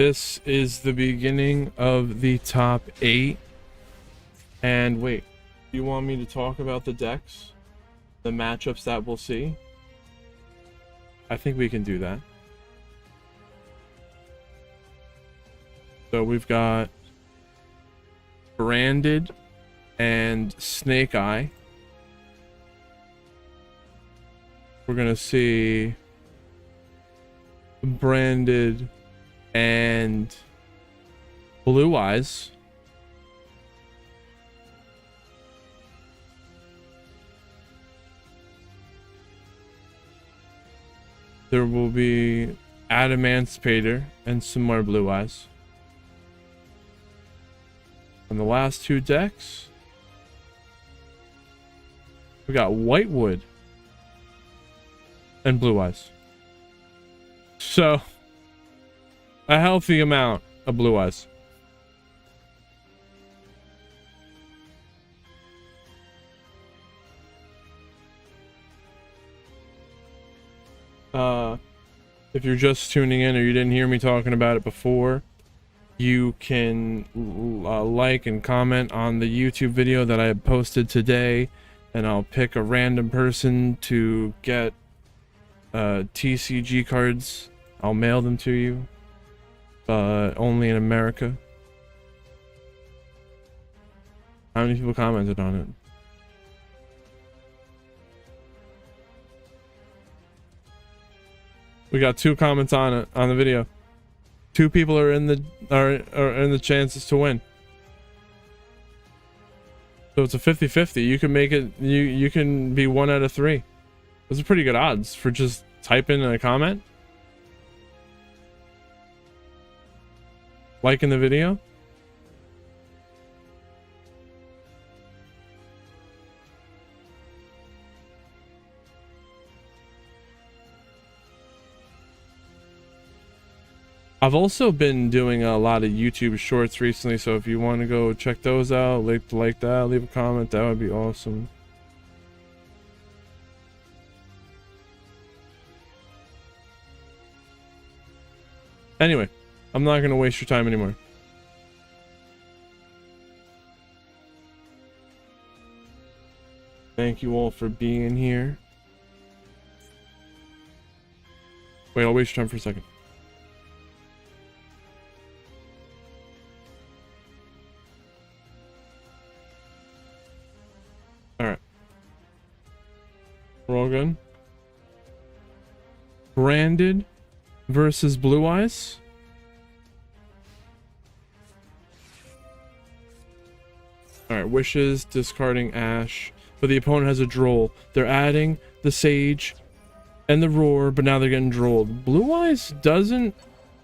This is the beginning of the top 8. And wait, you want me to talk about the decks? The matchups that we'll see? I think we can do that. So we've got Branded and Snake Eye. We're gonna see Branded and Blue Eyes. There will be Adamantipator and some more Blue Eyes. And the last 2 decks, we got Whitewood and Blue Eyes. So, a healthy amount of Blue Eyes. If you're just tuning in or you didn't hear me talking about it before, you can like and comment on the YouTube video that I posted today, and I'll pick a random person to get TCG cards. I'll mail them to you, but only in America. How many people commented on it? We got 2 comments on it on the video. 2 people are in the are in the chances to win. So it's a 50-50. You can make it. You can be 1 out of 3. Those are pretty good odds for just typing in a comment, liking the video. I've also been doing a lot of YouTube shorts recently, so if you want to go check those out, like that, leave a comment, that would be awesome. Anyway, I'm not going to waste your time anymore. Thank you all for being here. Wait, I'll waste your time for a second. Alright. We're all good. Branded versus Blue Eyes. Alright, Wishes, discarding Ash. But the opponent has a Droll. They're adding the Sage and the Roar, but now they're getting Drolled. Blue Eyes doesn't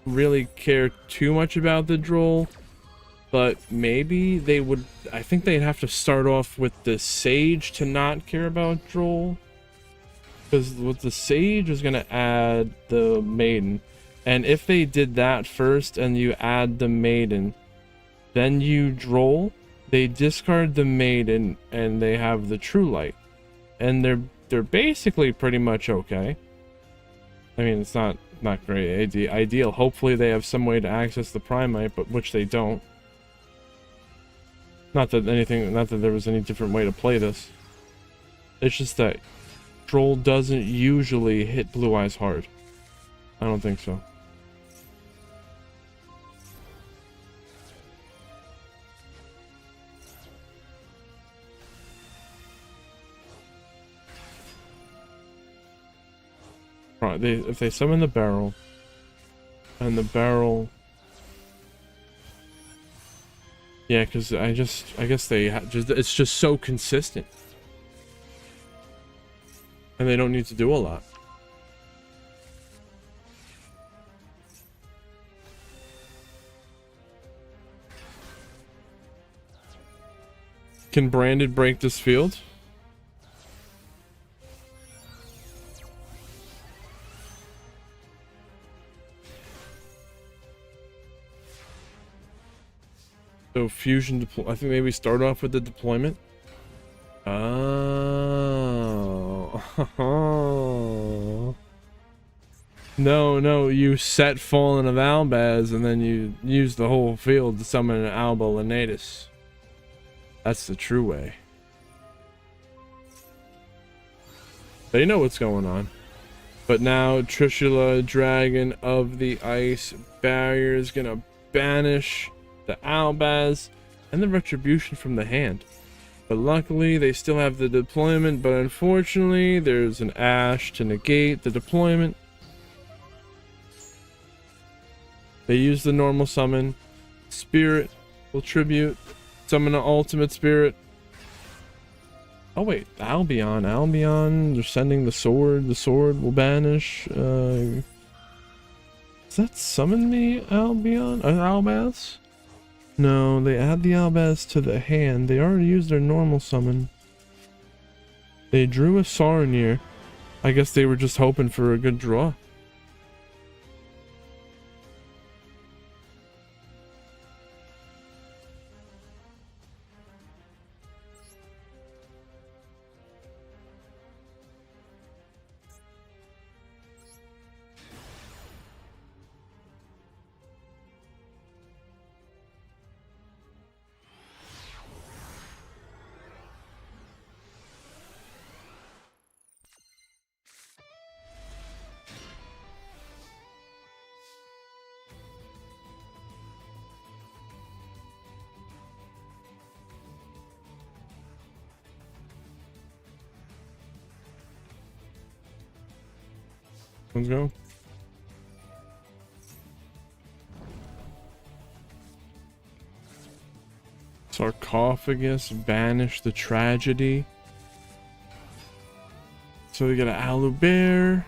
really care too much about the Droll, but maybe they would. I think they'd have to start off with the Sage to not care about Droll, because with the Sage is going to add the Maiden, and if they did that first and you add the Maiden, then you Droll, they discard the Maiden and they have the True Light, and they're basically pretty much okay. I mean, it's not great ideal. Hopefully they have some way to access the Primite, but which they don't. Not that there was any different way to play this. It's just that Droll doesn't usually hit Blue Eyes hard. I don't think so. Right, if they summon the barrel, and the barrel, yeah, because I guess they it's just so consistent, and they don't need to do a lot. Can Branded break this field? So fusion I think maybe start off with the deployment. Oh. No, you set Fallen of Albaz and then you use the whole field to summon an Alba Lenatus. That's the true way. They know what's going on. But now Trishula, Dragon of the Ice Barrier, is gonna banish the Albaz and the Retribution from the hand. But luckily they still have the deployment, but unfortunately there's an Ash to negate the deployment. They use the normal summon. Spirit will tribute. Summon an ultimate spirit. Oh wait, Albion. They're sending the sword. The sword will banish. Does that summon the Albion? Albaz? No, they add the Albaz to the hand. They already used their normal summon. They drew a Saronir. I guess they were just hoping for a good draw. Let's go. Sarcophagus, banish the tragedy. So we get an Alubear.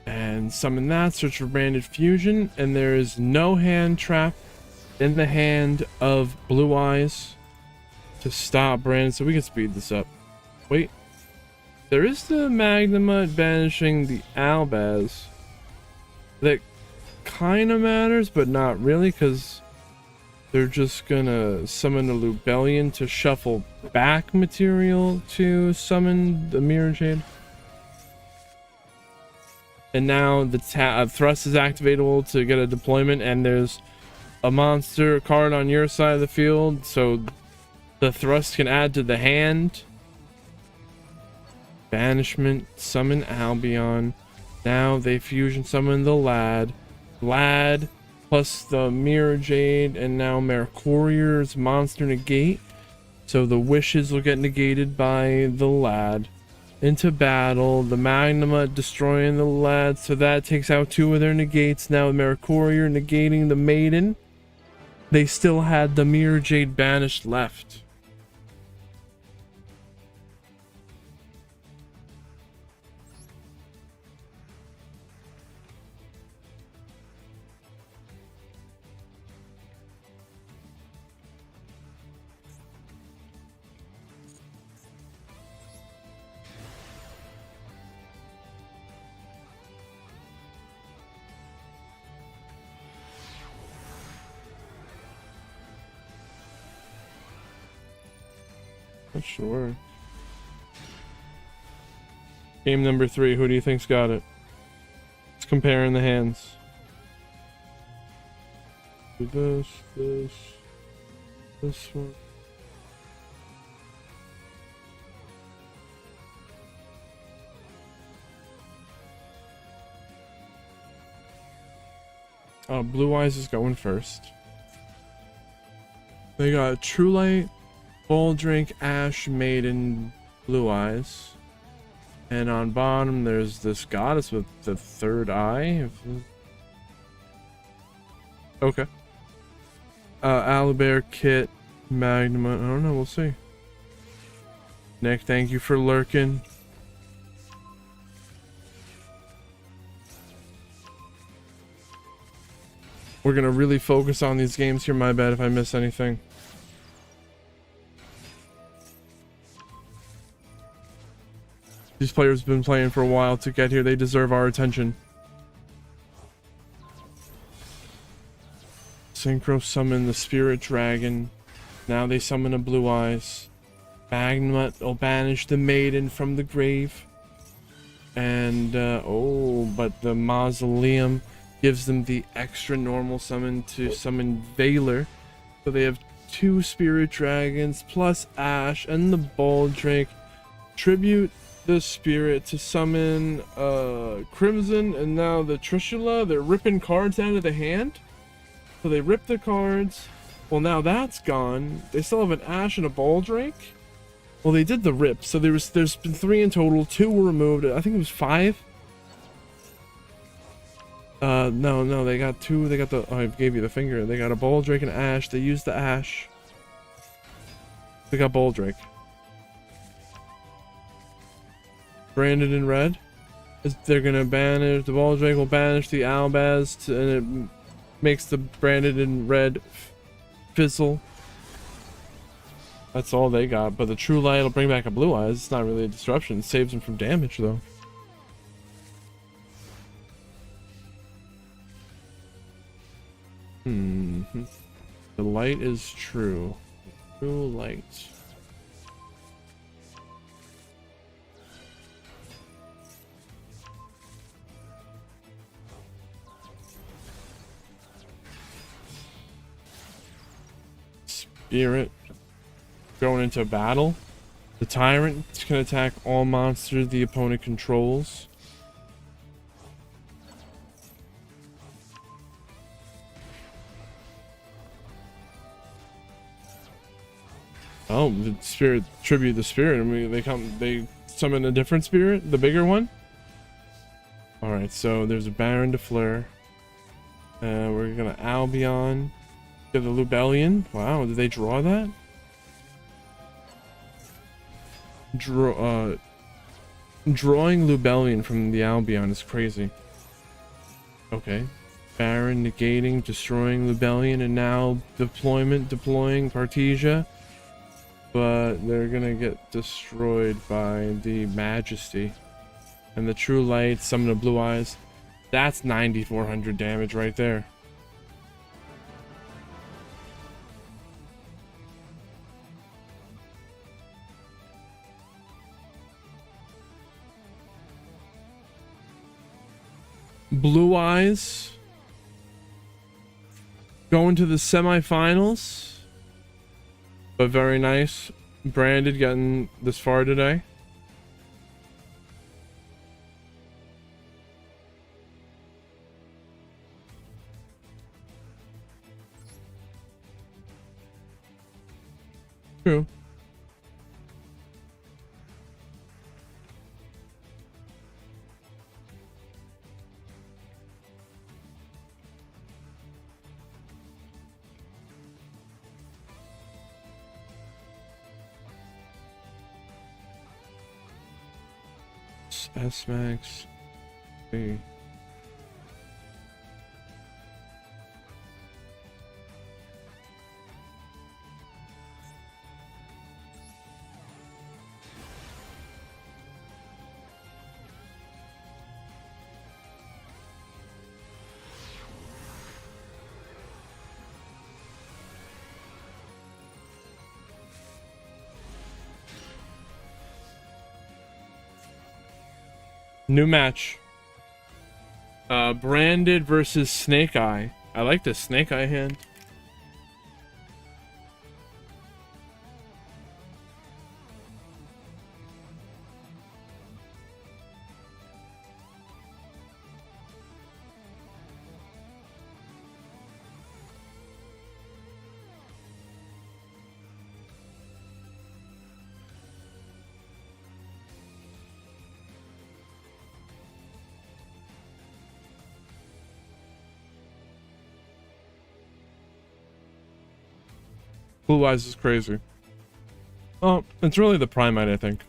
And summon that, search for branded fusion. And there is no hand trap in the hand of Blue Eyes to stop Brandon. So we can speed this up. Wait. There is the Magnemite banishing the Albaz. That kind of matters, but not really, because they're just gonna summon a Lubellion to shuffle back material to summon the Mirror Jade. And now the thrust is activatable to get a deployment, and there's a monster card on your side of the field, so the thrust can add to the hand. Banishment, summon Albion. Now they fusion summon the Lad plus the Mirror Jade, and now Mercurier's monster negate. So the wishes will get negated by the Lad. Into battle, the Magnema destroying the Lad, so that takes out two of their negates. Now Mercurier negating the Maiden. They still had the Mirror Jade banished left. Sure. Game number 3. Who do you think's got it? Let's compare in the hands. Do this one. Oh, Blue Eyes is going first. They got True Light, Drink, Ash, Maiden, Blue Eyes. And on bottom there's this goddess with the third eye. Okay. Alubear, Kit, Magnum. I don't know, we'll see. Nick, thank you for lurking. We're gonna really focus on these games here, my bad if I miss anything. These players have been playing for a while to get here. They deserve our attention. Synchro summon the Spirit Dragon. Now they summon a Blue Eyes. Magnemite will banish the Maiden from the grave. And oh, but the mausoleum gives them the extra normal summon to summon Valor. So they have 2 spirit dragons plus Ash and the ball drake. Tribute the spirit to summon Crimson, and now the Trishula. They're ripping cards out of the hand. So they rip the cards. Well, now that's gone. They still have an Ash and a ball drake. Well, they did the rip, so there's been 3 in total. 2 were removed. I think it was 5. No, they got 2. They got the. Oh, I gave you the finger. They got a ball drake and Ash. They used the Ash. They got ball drake. Branded in red. They're gonna banish the ball drake. Will banish the Albaz, and it makes the branded in red fizzle. That's all they got, but the True Light will bring back a Blue Eyes. It's not really a disruption. It saves them from damage, though. The light is true. True light. Spirit. Going into battle. The Tyrant can attack all monsters the opponent controls. Oh, the spirit tribute the spirit. I mean, they summon a different spirit, the bigger one. All right, so there's a Baron de Fleur. We're gonna Albion. Get the Lubellion. Wow, did they draw that? Drawing Lubellion from the Albion is crazy. Okay. Baron negating, destroying Lubellion, and now deploying Partisia. But they're gonna get destroyed by the Majesty. And the True Light, summon of Blue Eyes. That's 9,400 damage right there. Blue Eyes going to the semifinals, but very nice. Branded getting this far today. True. S-Max. B. New match. Branded versus Snake Eye. I like the Snake Eye hand. Blue Eyes is crazy. Oh, it's really the Primate, I think.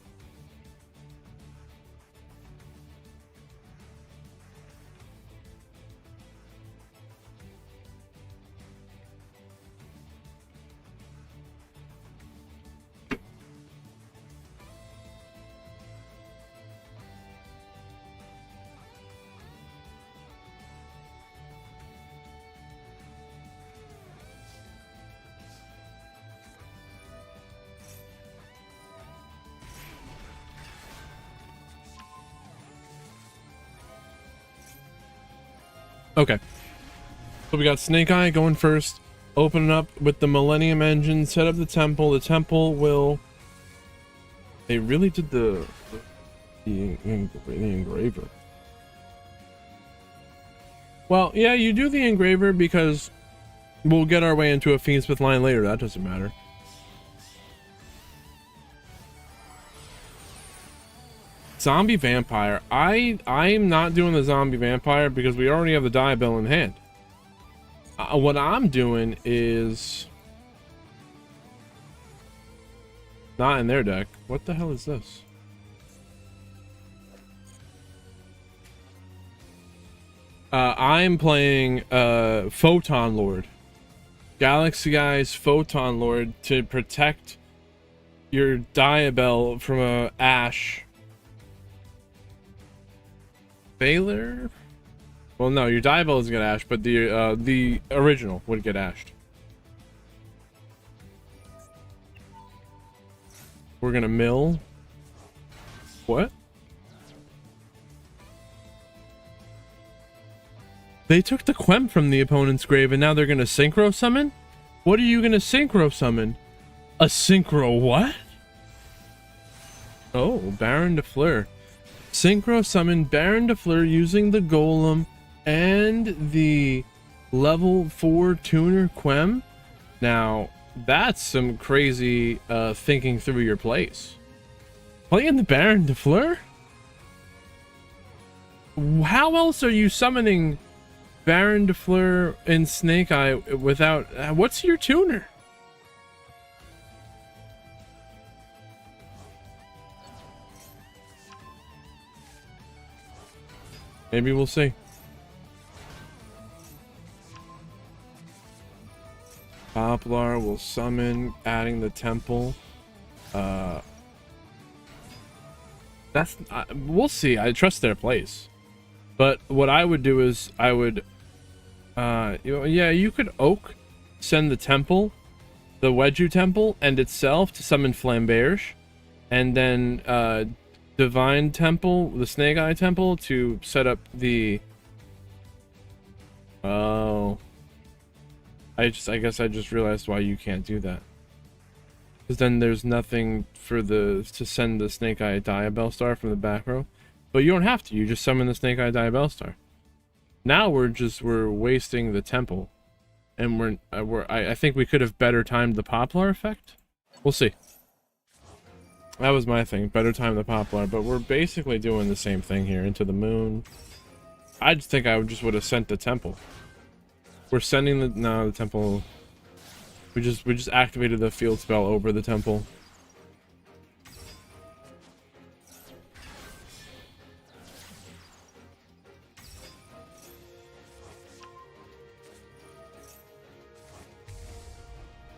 Okay. So we got Snake Eye going first. Open it up with the Millennium Engine. Set up the temple. The temple will... They really did the engraver. Well, yeah, you do the engraver because we'll get our way into a Fiendsmith line later. That doesn't matter. Zombie Vampire. I'm not doing the Zombie Vampire because we already have the Diabell in hand. What I'm doing is... Not in their deck. What the hell is this? I'm playing Photon Lord. Galaxy Eyes Photon Lord to protect your Diabell from a Ash. Baylor? Well, no, your Diabell doesn't get Ash, but the original would get Ashed. We're gonna mill. What? They took the Quem from the opponent's grave and now they're gonna Synchro Summon? What are you gonna Synchro Summon? A Synchro what? Oh, Baron de Fleur. Synchro Summon Baron de Fleur using the Golem and the level 4 tuner Quem? Now, that's some crazy thinking through your plays. Playing the Baron de Fleur? How else are you summoning Baron de Fleur and Snake Eye without... what's your tuner? Maybe we'll see. Poplar will summon, adding the temple. That's we'll see. I trust their plays, but what I would do is I would, yeah, you could Oak, send the temple, the Wedju temple, and itself to summon Flamberge, and then Divine Temple, the Snake Eye Temple, to set up the. Oh. I guess I just realized why you can't do that. Because then there's nothing for to send the Snake Eye Diabell Star from the back row. But you don't have to. You just summon the Snake Eye Diabell Star. Now we're wasting the temple, and I think we could have better timed the Poplar effect. We'll see. That was my thing. Better time the Poplar, but we're basically doing the same thing here. Into the moon. I just think I would have sent the temple. We're sending the temple. We just activated the field spell over the temple.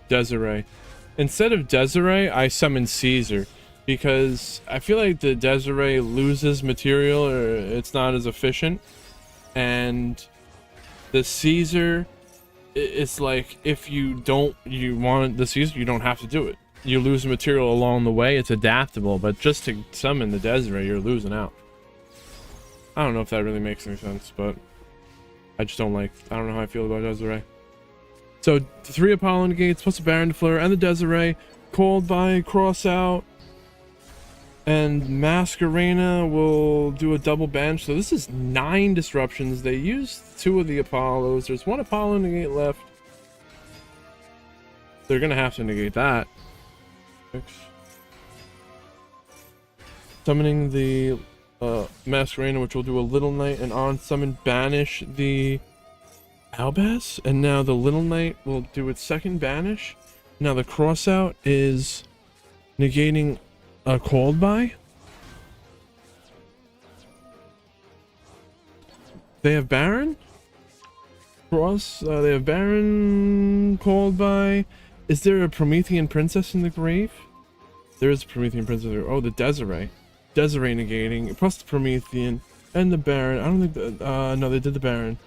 Desiree. Instead of Desiree, I summon Caesar because I feel like the Desiree loses material or it's not as efficient, and the Caesar, it's like if you want the Caesar, you don't have to do it. You lose material along the way. It's adaptable, but just to summon the Desiree, you're losing out. I don't know if that really makes any sense, but I don't know how I feel about Desiree. So 3 Apollo negates plus a Baron de Fleur and the Desiree, called by cross out, and Masquerena will do a double bench. So this is 9 disruptions. They used 2 of the Apollos. There's 1 Apollo negate left. They're gonna have to negate that. Summoning the Masquerena, which will do a Little Knight, and on summon banish the Albaz, and now the Little Knight will do its second banish. Now the crossout is negating a called by. They have Baron cross. They have Baron called by. Is there a Promethean princess in the grave? There is a Promethean princess. Oh, the Desiree negating plus the Promethean and the Baron. I don't think no, they did the Baron.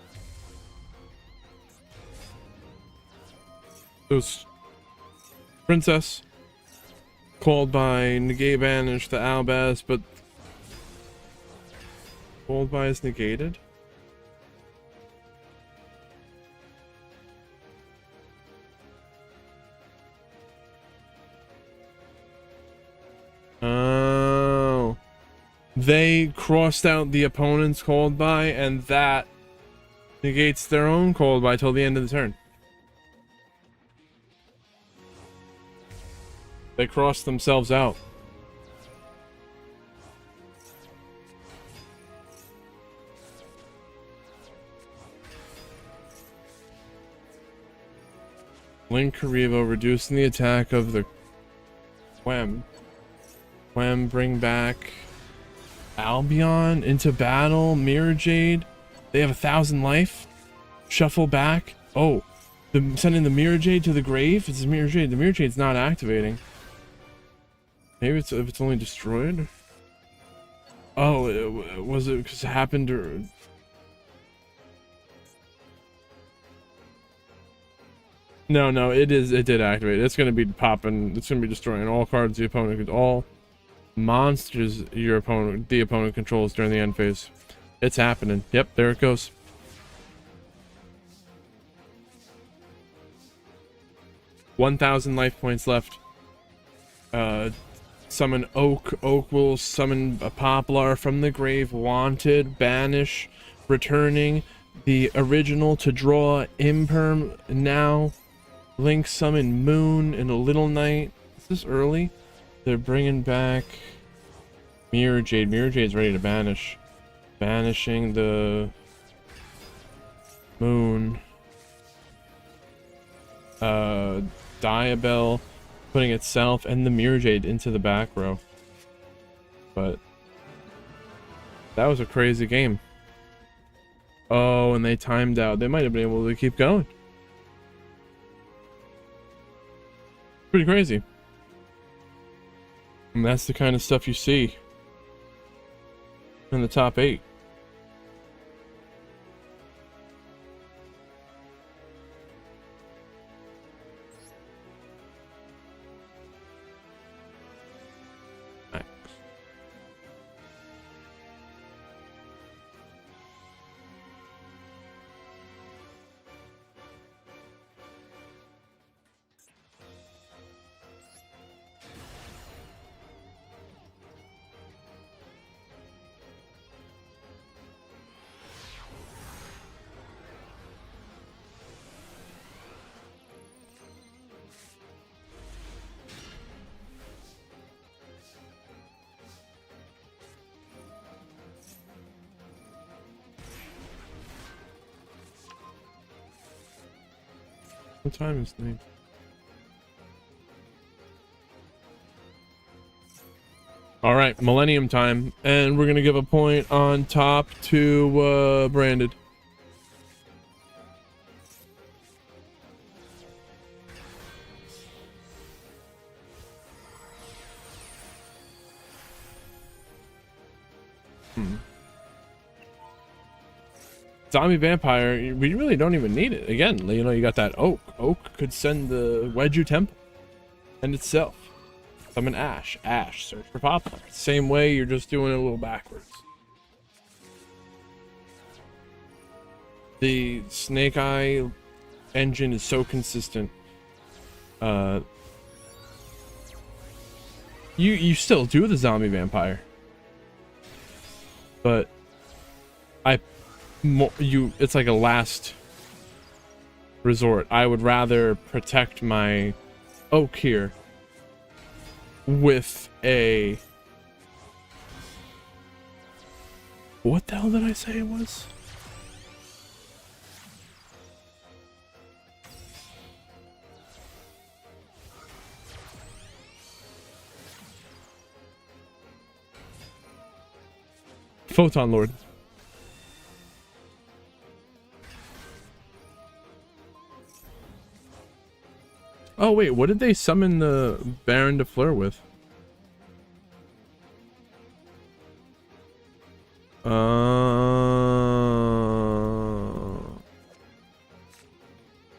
Those princess called by negate banish the Albaz, but called by is negated. they crossed out the opponent's called by, and that negates their own called by till the end of the turn. They crossed themselves out. Link Karibo, reducing the attack of the Quem. Quem, bring back Albion into battle. Mirror Jade. They have 1,000 life. Shuffle back. Oh, sending the Mirror Jade to the grave? It's Mirror Jade. The Mirror Jade's not activating. Maybe it's if it's only destroyed. Oh, was it because it happened or? No, it did activate. It's gonna be popping. It's gonna be destroying all cards the opponent, all monsters the opponent controls during the end phase. It's happening. Yep, there it goes. $1,000 life points left. Summon Oak. Oak will summon a Poplar from the grave. Wanted, banish, returning the original to draw Imperm now. Link summon Moon and a Little Knight. Is this early? They're bringing back Mirror Jade. Mirror Jade's ready to banish. Banishing the Moon. Diabell putting itself and the Mirror Jade into the back row. But that was a crazy game. Oh, and they timed out. They might have been able to keep going. Pretty crazy. And that's the kind of stuff you see in the top 8. What time is it? All right, Millennium time, and we're gonna give a point on top to Branded. Zombie Vampire, we really don't even need it. Again, you know, you got that Oak. Oak could send the Wedju Temple and itself. Summon Ash. Ash, search for Poplar. Same way, you're just doing it a little backwards. The Snake Eye engine is so consistent. You still do the Zombie Vampire, but it's like a last resort. I would rather protect my Oak here with a... What the hell did I say it was? Photon Lord. Oh wait, what did they summon the Baron de Fleur with?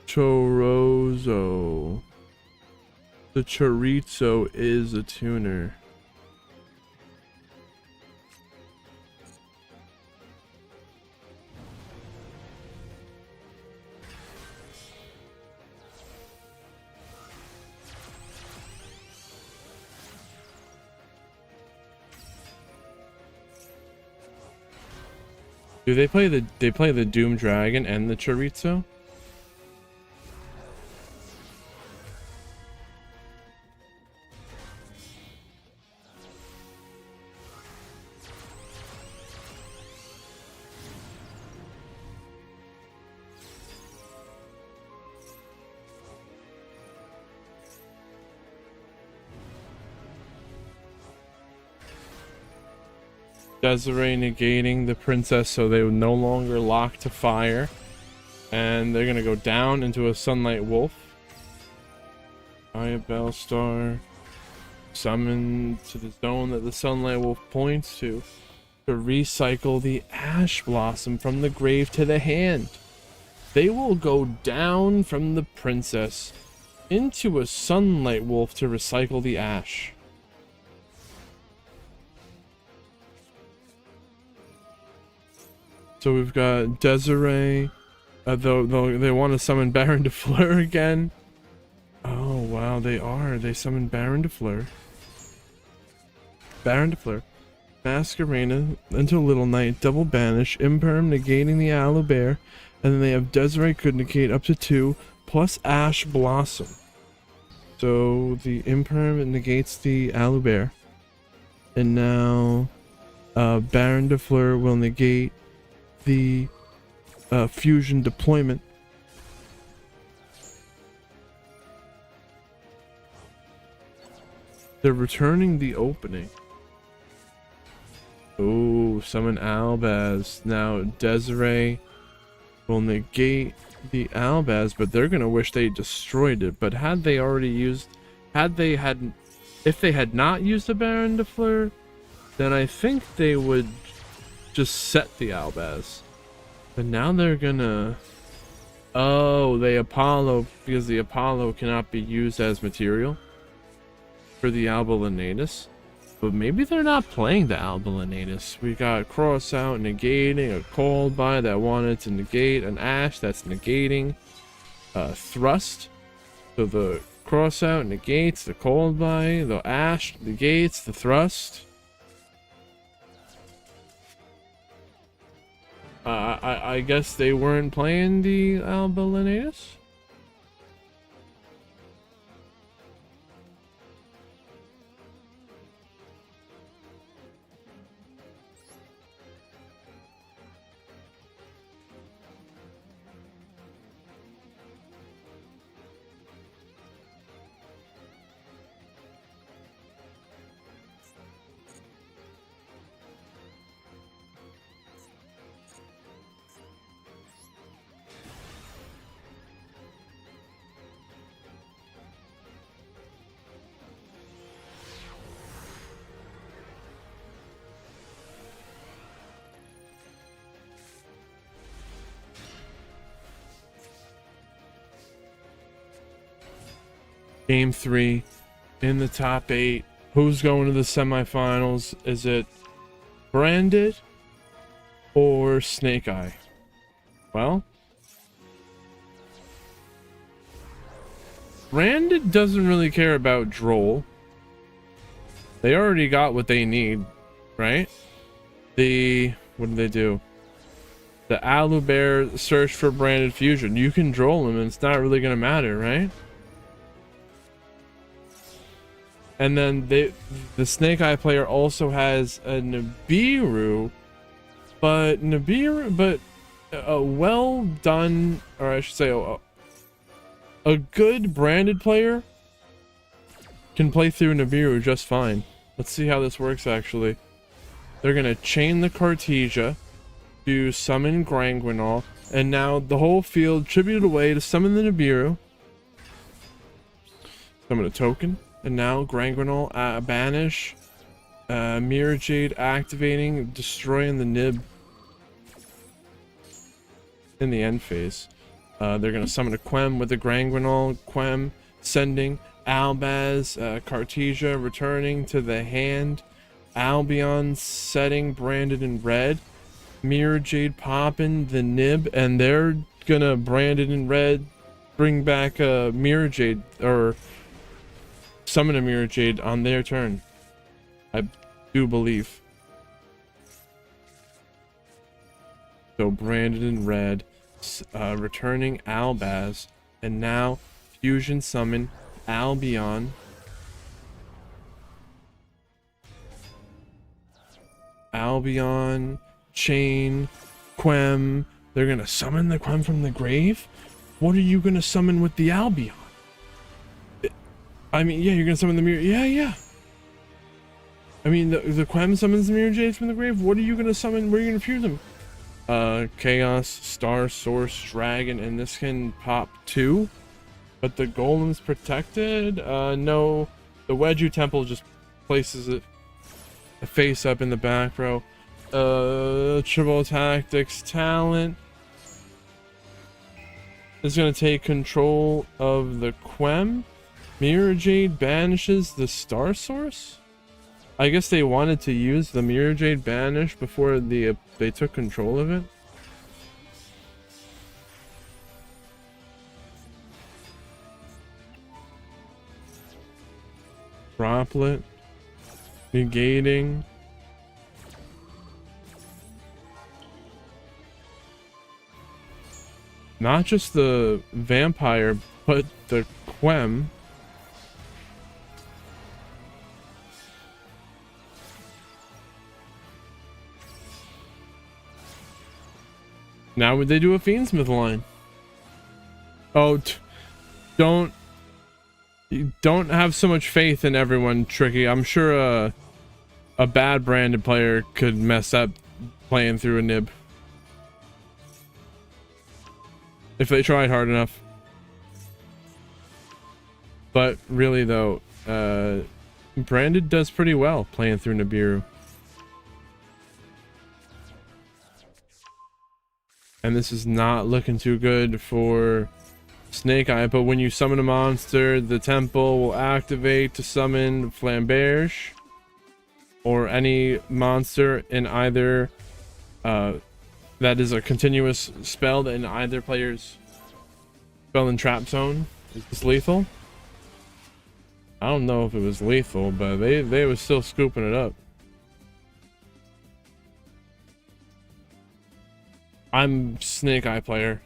Chorizo. The chorizo is a tuner. Do they play the Doom Dragon and the Chorizo? Desiree negating the princess, so they would no longer lock to fire. And they're gonna go down into a Sunlight Wolf. Aya Bellstar. Summon to the zone that the Sunlight Wolf points to recycle the Ash Blossom from the grave to the hand. They will go down from the princess into a Sunlight Wolf to recycle the Ash. So we've got Desiree, though they want to summon Baron de Fleur again. Oh wow, they summoned Baron de Fleur. Masquerena into Little Knight, double banish, Imperm negating the Aloe-Bear, and then they have Desiree could negate up to 2, plus Ash Blossom. So the Imperm negates the Aloe-Bear. And now Baron de Fleur will negate the fusion deployment. They're returning the opening. Oh, summon Albaz. Now Desiree will negate the Albaz, but they're gonna wish they destroyed it. But if they had not used the Baron de Fleur, then I think they would just set the Albaz. But now they're gonna... Oh, they Apollo, because the Apollo cannot be used as material for the Albalinatus. But maybe they're not playing the Albalinatus. We got Cross Out negating, a Called By that wanted to negate, an Ash that's negating, Thrust. So the Cross Out negates the Called By, the Ash negates the Thrust. I guess they weren't playing the Albalinatus. Game 3 in the top 8. Who's going to the semifinals? Is it Branded or Snake Eye? Well, Branded doesn't really care about Droll. They already got what they need, right? What did they do? The Aloe-Bear search for Branded Fusion. You can Droll him and it's not really going to matter, right? And then the Snake Eye player also has a Nibiru, but a well done, or I should say, a good Branded player can play through Nibiru just fine. Let's see how this works actually. They're gonna chain the Cartesia to summon Granguinol, and now the whole field tributed away to summon the Nibiru. Summon a token. And now Granguinol banish, Mirror Jade activating, destroying the Nib in the end phase. They're gonna summon a Quem with the Granguinol, Quem sending Albaz, Cartesia returning to the hand, Albion setting Branded in red, Mirror Jade popping the Nib, and they're gonna Branded in red, bring back a Mirror Jade, or summon a Mirror Jade on their turn. I do believe. So Branded in red, returning Albaz, and now fusion summon Albion. Albion, Chain, Quem. They're gonna summon the Quem from the grave? What are you gonna summon with the Albion? I mean, yeah, you're gonna summon the mirror. Yeah. I mean, the Quem summons the Mirror Jades from the grave. What are you gonna summon? Where are you gonna fuse them? Chaos, Star, Source, Dragon, and this can pop 2. But the Golem's protected? No. The Wedju Temple just places it face up in the back row. Triple Tactics Talent is gonna take control of the Quem. Mirror Jade banishes the Star Source? I guess they wanted to use the Mirror Jade banish before they took control of it. Droplet. Negating. Not just the vampire, but the Quem. Now would they do a Fiendsmith line? Oh, don't have so much faith in everyone, Tricky. I'm sure a bad Branded player could mess up playing through a nib if they tried hard enough. But really though, Branded does pretty well playing through Nibiru. And this is not looking too good for Snake Eye, but when you summon a monster, the temple will activate to summon Flamberge or any monster in either that is a continuous spell in either player's spell and trap zone. Is this lethal? I don't know if it was lethal, but they were still scooping it up. I'm Snake Eye player.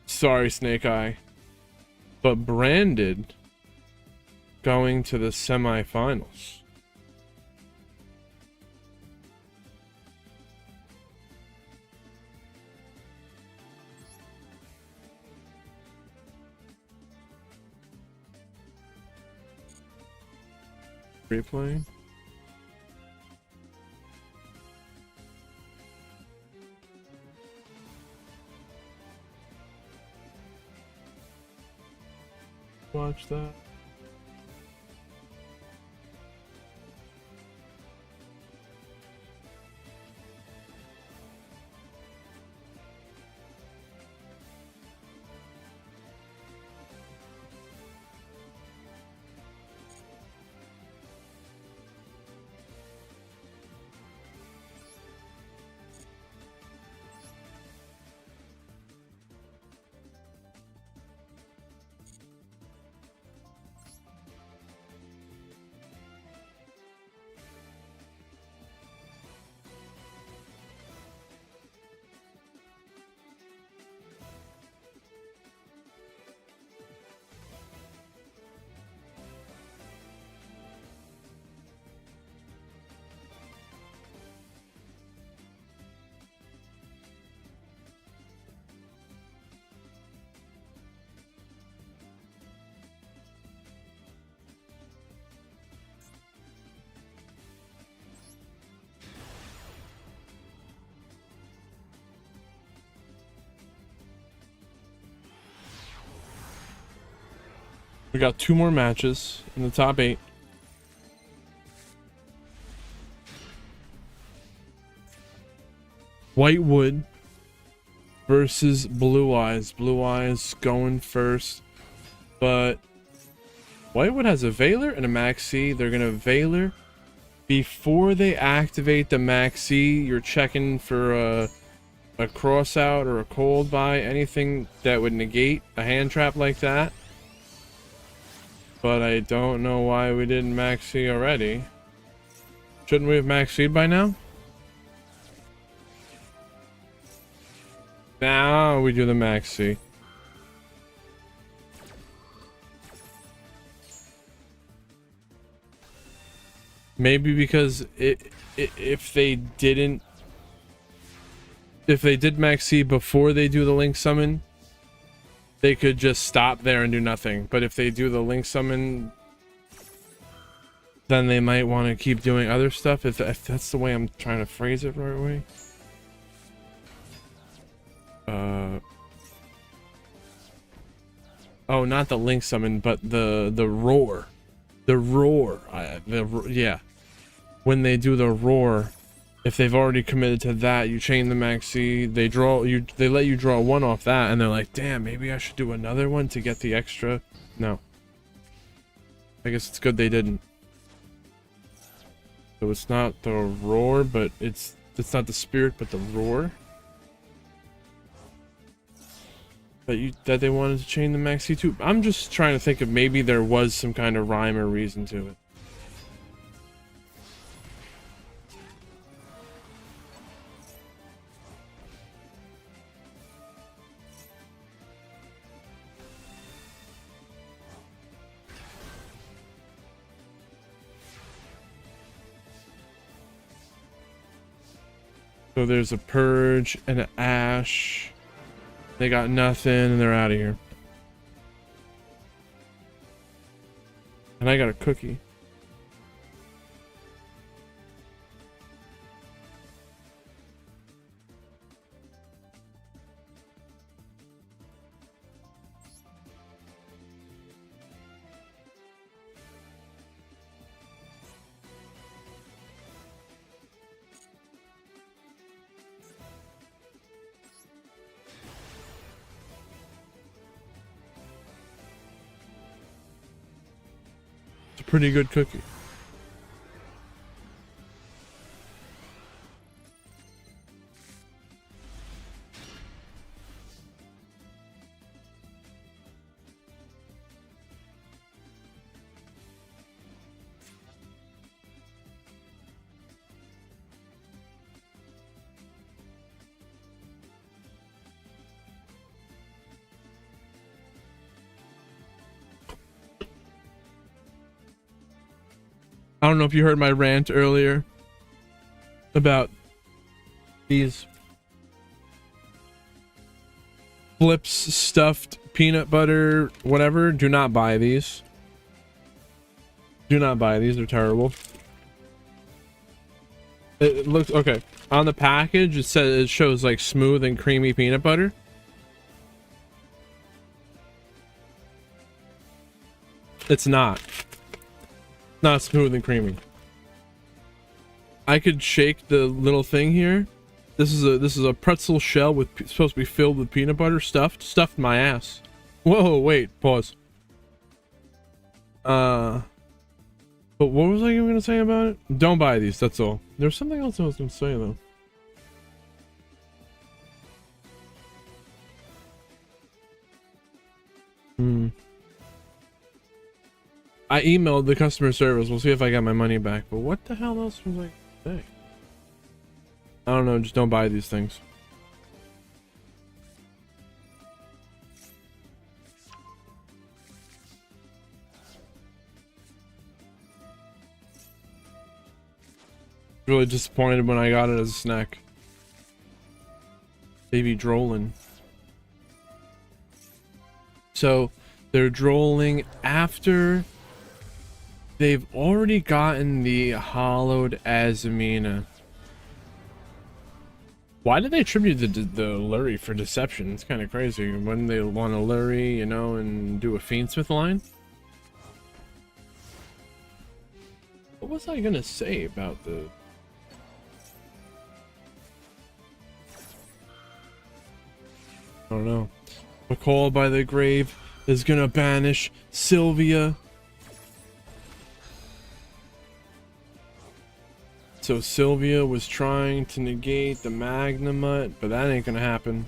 Sorry, Snake Eye. But Branded going to the semifinals. Replay. Watch that. We got 2 more matches in the top 8. Whitewood versus Blue Eyes. Blue Eyes going first, but Whitewood has a Veiler and a Maxi. They're gonna Veiler before they activate the Maxi. You're checking for a cross out or a cold buy, anything that would negate a hand trap like that. But I don't know why we didn't Maxi already. Shouldn't we have Maxi'd by now? Now we do the maxi. Maybe because if they did maxi before they do the link summon, they could just stop there and do nothing. But if they do the link summon, then they might want to keep doing other stuff. If that's the way I'm trying to phrase it the right way. Oh, not the link summon, but the roar. The roar. Yeah. When they do the roar, if they've already committed to that, you chain the maxi, they let you draw one off that, and they're like, damn, maybe I should do another one to get the extra. No. I guess it's good they didn't. So it's not the roar, but it's not the spirit, but the roar. That they wanted to chain the maxi to. I'm just trying to think of maybe there was some kind of rhyme or reason to it. So there's a purge and an ash. They got nothing and they're out of here. And I got a cookie. Pretty good cookie. I don't know if you heard my rant earlier about these Flips stuffed peanut butter, whatever. Do not buy these. Do not buy these. They're terrible. It looks okay. On the package, it shows like smooth and creamy peanut butter. It's not. Not smooth and creamy. I could shake the little thing here. This is a pretzel shell with supposed to be filled with peanut butter, stuffed my ass. Whoa, wait, pause. But what was I even gonna say about it? Don't buy these. That's all. There's something else I was gonna say though. I emailed the customer service. We'll see if I got my money back. But what the hell else was I saying? I don't know. Just don't buy these things. Really disappointed when I got it as a snack. Baby drolling. So they're drolling after they've already gotten the hollowed Azumina. Why did they attribute the Lurie for deception? It's kind of crazy. When they want a Lurie, you know, and do a Fiendsmith line? What was I gonna say about the... I don't know. McCall by the grave is gonna banish Sylvia. So Sylvia was trying to negate the Magnamut, but that ain't gonna happen.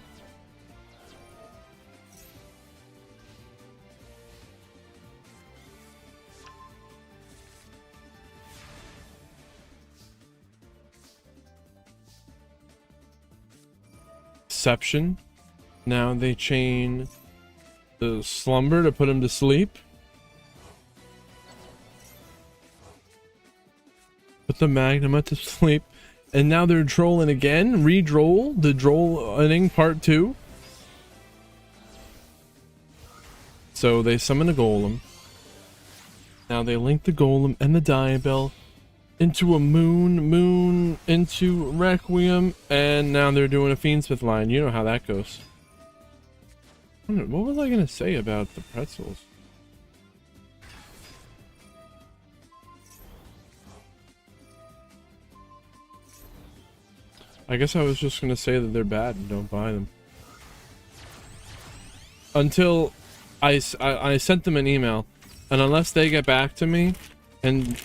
Deception. Now they chain the slumber to put him to sleep. Put the Magnuma to sleep. And now they're trolling again. Re-droll. The droll inning part 2. So they summon a golem. Now they link the golem and the Diabell into a moon into Requiem, and now they're doing a Fiendsmith line. You know how that goes. What was I gonna say about the pretzels? I guess I was just gonna say that they're bad and don't buy them. Until I sent them an email, and unless they get back to me and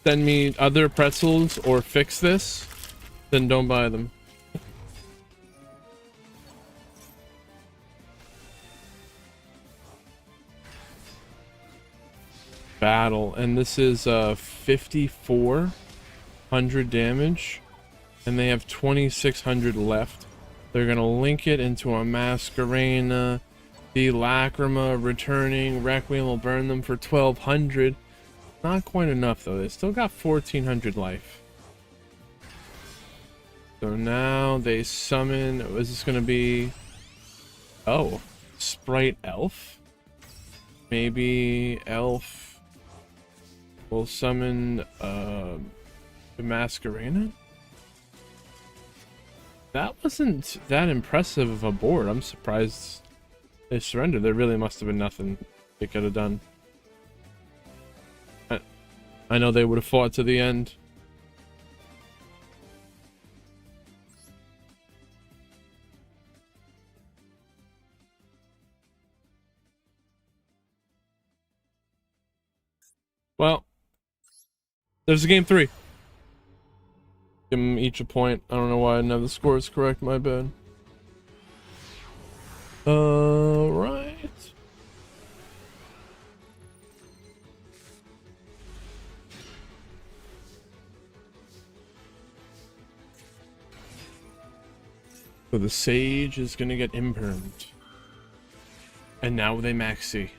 send me other pretzels or fix this, then don't buy them. Battle, and this is 5,400 damage, and they have 2,600 left. They're gonna link it into a Masquerena. The Lacrima returning. Requiem will burn them for 1,200. Not quite enough though. They still got 1,400 life. So now they summon. Is this gonna be? Oh, Sprite Elf. Maybe Elf will summon the Masquerena. That wasn't that impressive of a board. I'm surprised they surrendered. There really must have been nothing they could have done. I know they would have fought to the end. Well, there's a game 3. Give them each a point. I don't know why I didn't have the scores correct. My bad. Right. So the Sage is gonna get impermed. And now they maxi.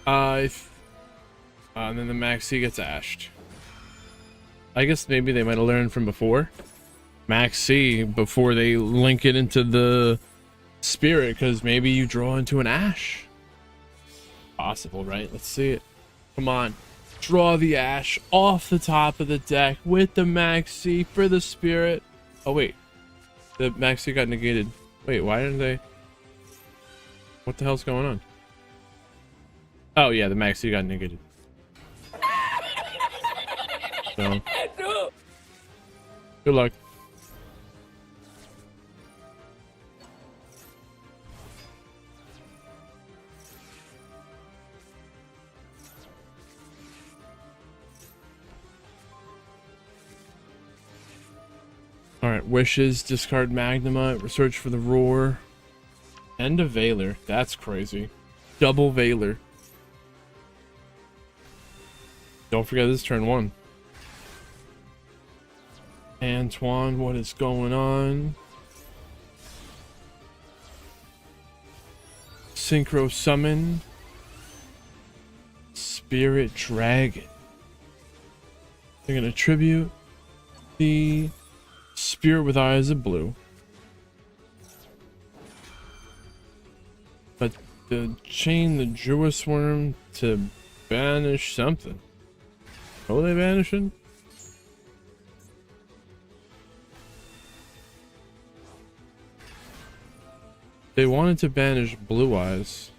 And then the maxi gets ashed. I guess maybe they might have learned from before. Maxi before they link it into the spirit, because maybe you draw into an ash. Possible, right? Let's see it. Come on. Draw the ash off the top of the deck with the maxi for the spirit. Oh, wait. The maxi got negated. Wait, why didn't they? What the hell's going on? Oh, yeah, the maxi got negated. So. Good luck. Alright, wishes, discard Magnuma, search for the roar. And a Veiler. That's crazy. Double Veiler. Don't forget this is turn 1. Antoine, what is going on? Synchro Summon. Spirit Dragon. They're gonna tribute the Spirit with Eyes of Blue. But the chain the Jewess Worm to banish something. What are they banishing? They wanted to banish Blue Eyes,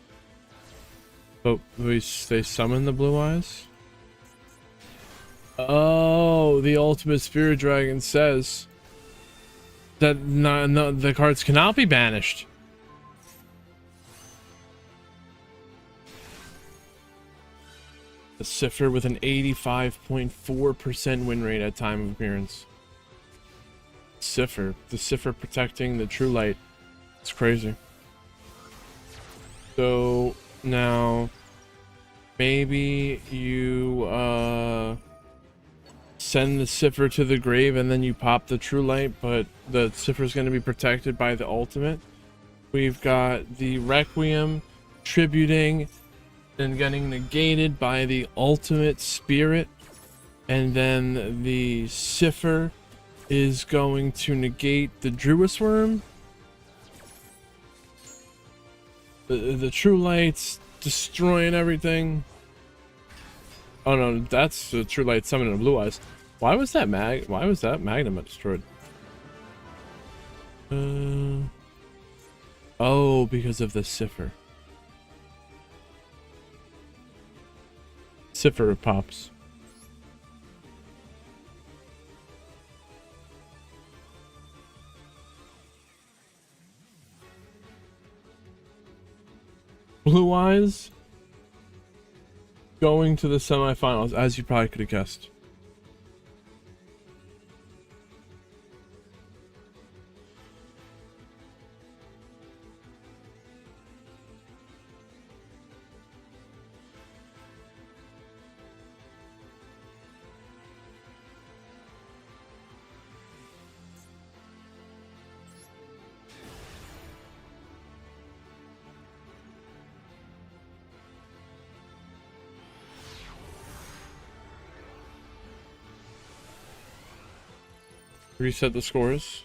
but they summoned the Blue Eyes. Oh, the Ultimate Spirit Dragon says that no, the cards cannot be banished. The Sifter with an 85.4% win rate at time of appearance. Sifter, the Sifter protecting the True Light. It's crazy. So now maybe you send the Cipher to the grave and then you pop the True Light, but the Cipher is going to be protected by the ultimate. We've got the Requiem tributing and getting negated by the ultimate spirit, and then the Cipher is going to negate the Druis Worm. The True Light's destroying everything. Oh no, that's the True Light summoning Blue Eyes. Why was that Magnum destroyed? Oh, because of the Cipher. Cipher pops. Blue Eyes going to the semifinals, as you probably could have guessed. Reset the scores.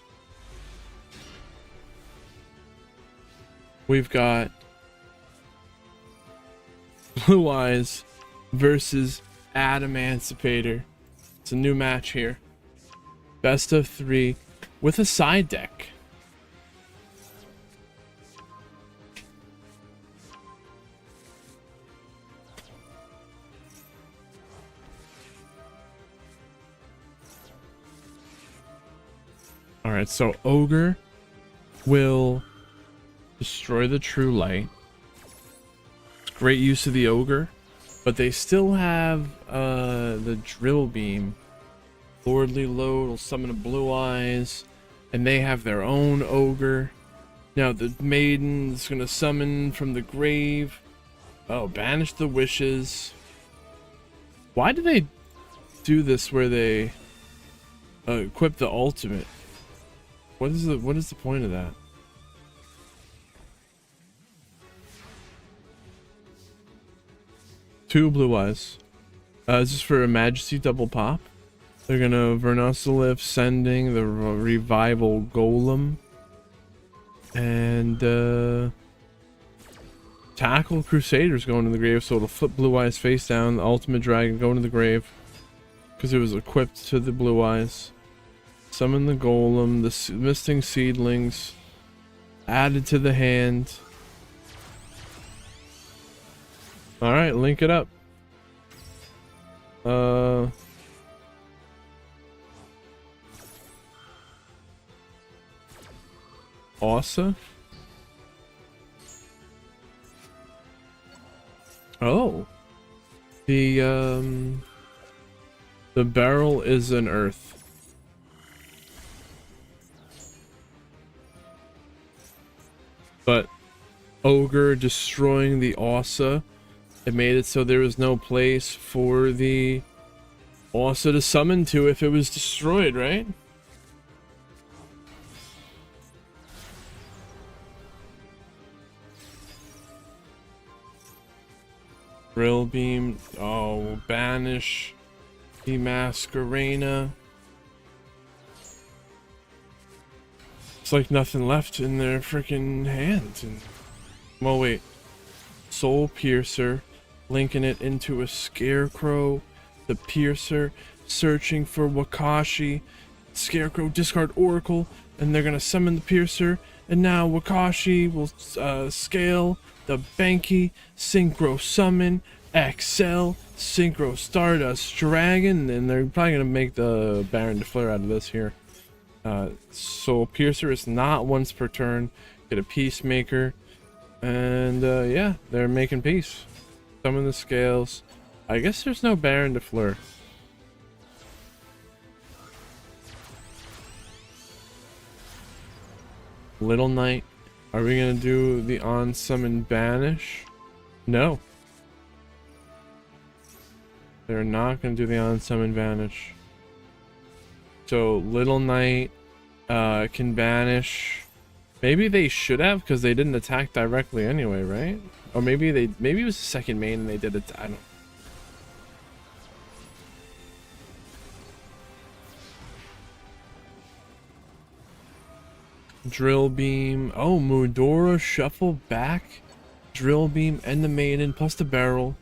We've got Blue Eyes versus Adamantipator. It's a new match here. Best of 3 with a side deck. Alright, so Ogre will destroy the True Light. It's great use of the Ogre, but they still have the Drill Beam. Lordly Load will summon a Blue Eyes, and they have their own Ogre. Now the Maiden's gonna summon from the grave. Oh, banish the Wishes. Why do they do this where they equip the ultimate? What is the point of that? Two Blue Eyes. This is for a Majesty double pop. They're gonna Vernosolith, sending the Revival Golem, and Tackle Crusaders going to the grave, so it'll flip Blue Eyes face down. The Ultimate Dragon going to the grave because it was equipped to the Blue Eyes. Summon the Golem, the Misting Seedlings, added to the hand. Alright, link it up. Ossa. Oh. The barrel is an earth. But Ogre destroying the Ossa, it made it so there was no place for the Ossa to summon to if it was destroyed, right? Drill Beam. Oh, banish the Masquerena. It's like nothing left in their freaking hands. And well, wait. Soul Piercer, linking it into a Scarecrow. The Piercer searching for Wakashi. Scarecrow discard Oracle, and they're gonna summon the Piercer. And now Wakashi will scale the Banky, Synchro Summon, Excel, Synchro Stardust Dragon, and they're probably gonna make the Baron de Fleur out of this here. Soul Piercer is not once per turn. Get a Peacemaker, and yeah, they're making peace. Summon the Scales. I guess there's no Baron de Fleur. Little Knight. Are we gonna do the on summon banish? No. They're not gonna do the on summon banish. So Little Knight can banish. Maybe they should have, because they didn't attack directly anyway, right? Or maybe it was the second main and they did it. I don't. Drill beam. Oh, Mudora shuffle back. Drill beam and the maiden plus the barrel.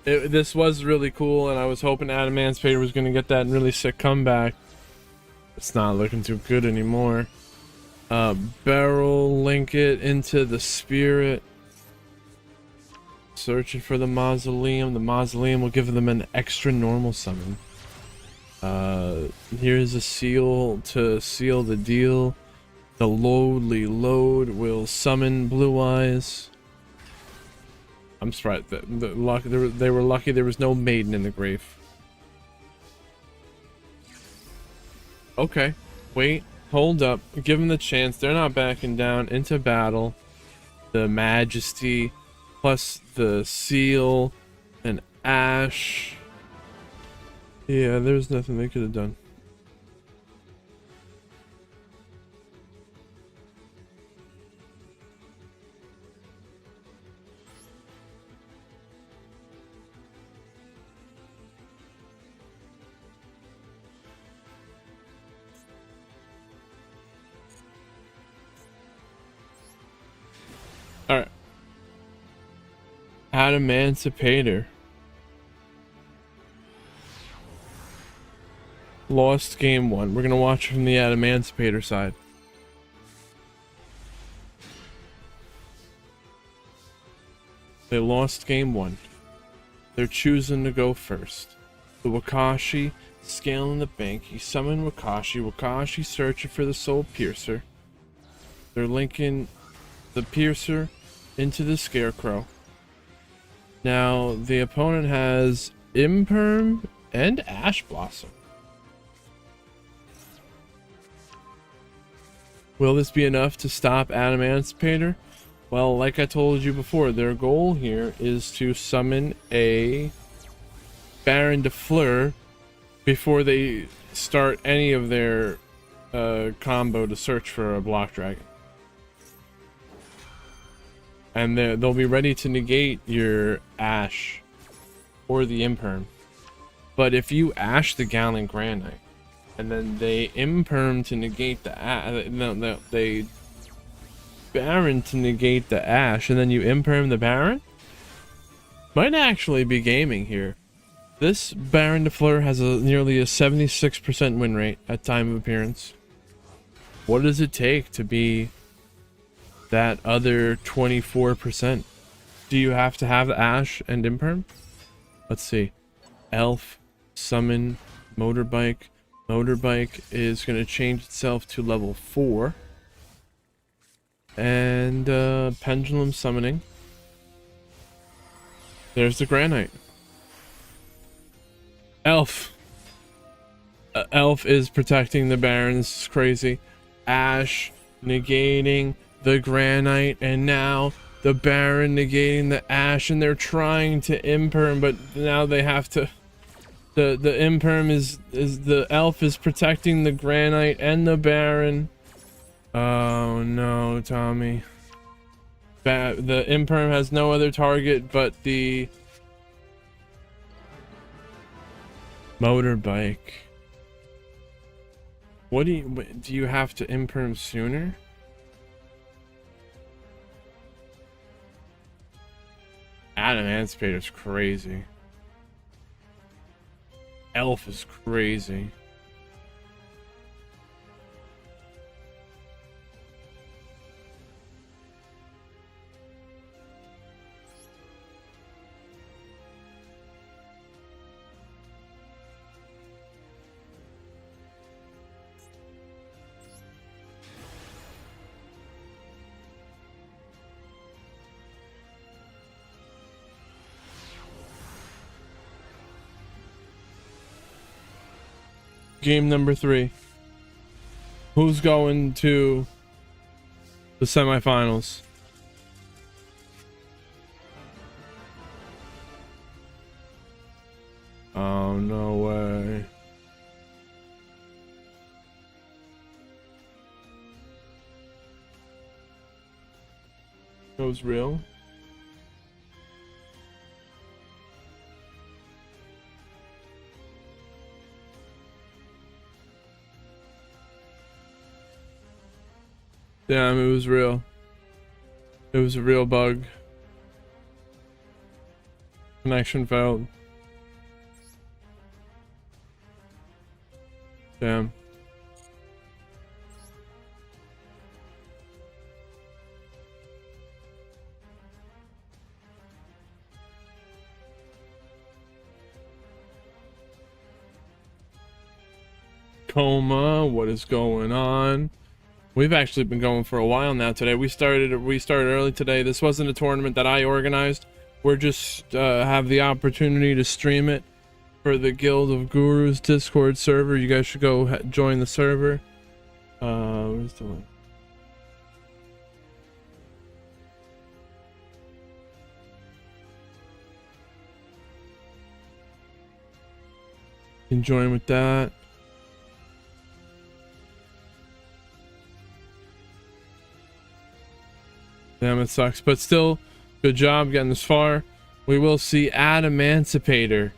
This was really cool, and I was hoping Adamantipator was going to get that really sick comeback. It's not looking too good anymore. Barrel, link it into the spirit. Searching for the mausoleum. The mausoleum will give them an extra normal summon. Here's a seal to seal the deal. The lowly load will summon Blue Eyes. I'm surprised that they were lucky there was no maiden in the grave. Okay, wait, hold up, give them the chance. They're not backing down into battle. The Majesty plus the seal and Ash. Yeah, there's nothing they could have done. Alright. Adamantipator. Lost game 1. We're gonna watch from the Adamantipator side. They lost game 1. They're choosing to go first. The Wakashi scaling the bank. He summoned Wakashi. Wakashi searching for the Soul Piercer. They're linking the Piercer into the Scarecrow. Now the opponent has Imperm and Ash Blossom. Will this be enough to stop Adamantipator? Well, like I told you before, their goal here is to summon a Baron de Fleur before they start any of their combo to search for a Block Dragon. And they'll be ready to negate your Ash or the Imperm. But if you Ash the Gallant Granite, and then they Imperm to negate the they Baron to negate the Ash, and then you Imperm the Baron, might actually be gaming here. This Baron de Fleur has nearly a 76% win rate at time of appearance. What does it take to be that other 24%? Do you have to have Ash and Imperm? Let's see. Elf, summon, motorbike. Motorbike is going to change itself to level 4. And pendulum summoning. There's the Granite. Elf. Elf is protecting the Baron. This is crazy. Ash negating the Granite, and now the Baron negating the Ash, and they're trying to Imperm, but now they have to. The Imperm is the Elf is protecting the Granite and the Baron. Oh no, Tommy. The Imperm has no other target but the motorbike. What do you have to Imperm sooner? Adamantipator's crazy. Elf is crazy. Game number 3. Who's going to the semifinals? Oh, no way. It was real. Damn, it was real. It was a real bug. Connection failed. Damn. Coma, what is going on? We've actually been going for a while now today. We started early today. This wasn't a tournament that I organized. We're just have the opportunity to stream it for the Guild of Gurus Discord server. You guys should go join the server. Where's the link? You can join with that. Damn, it sucks, but still, good job getting this far. We will see Emancipator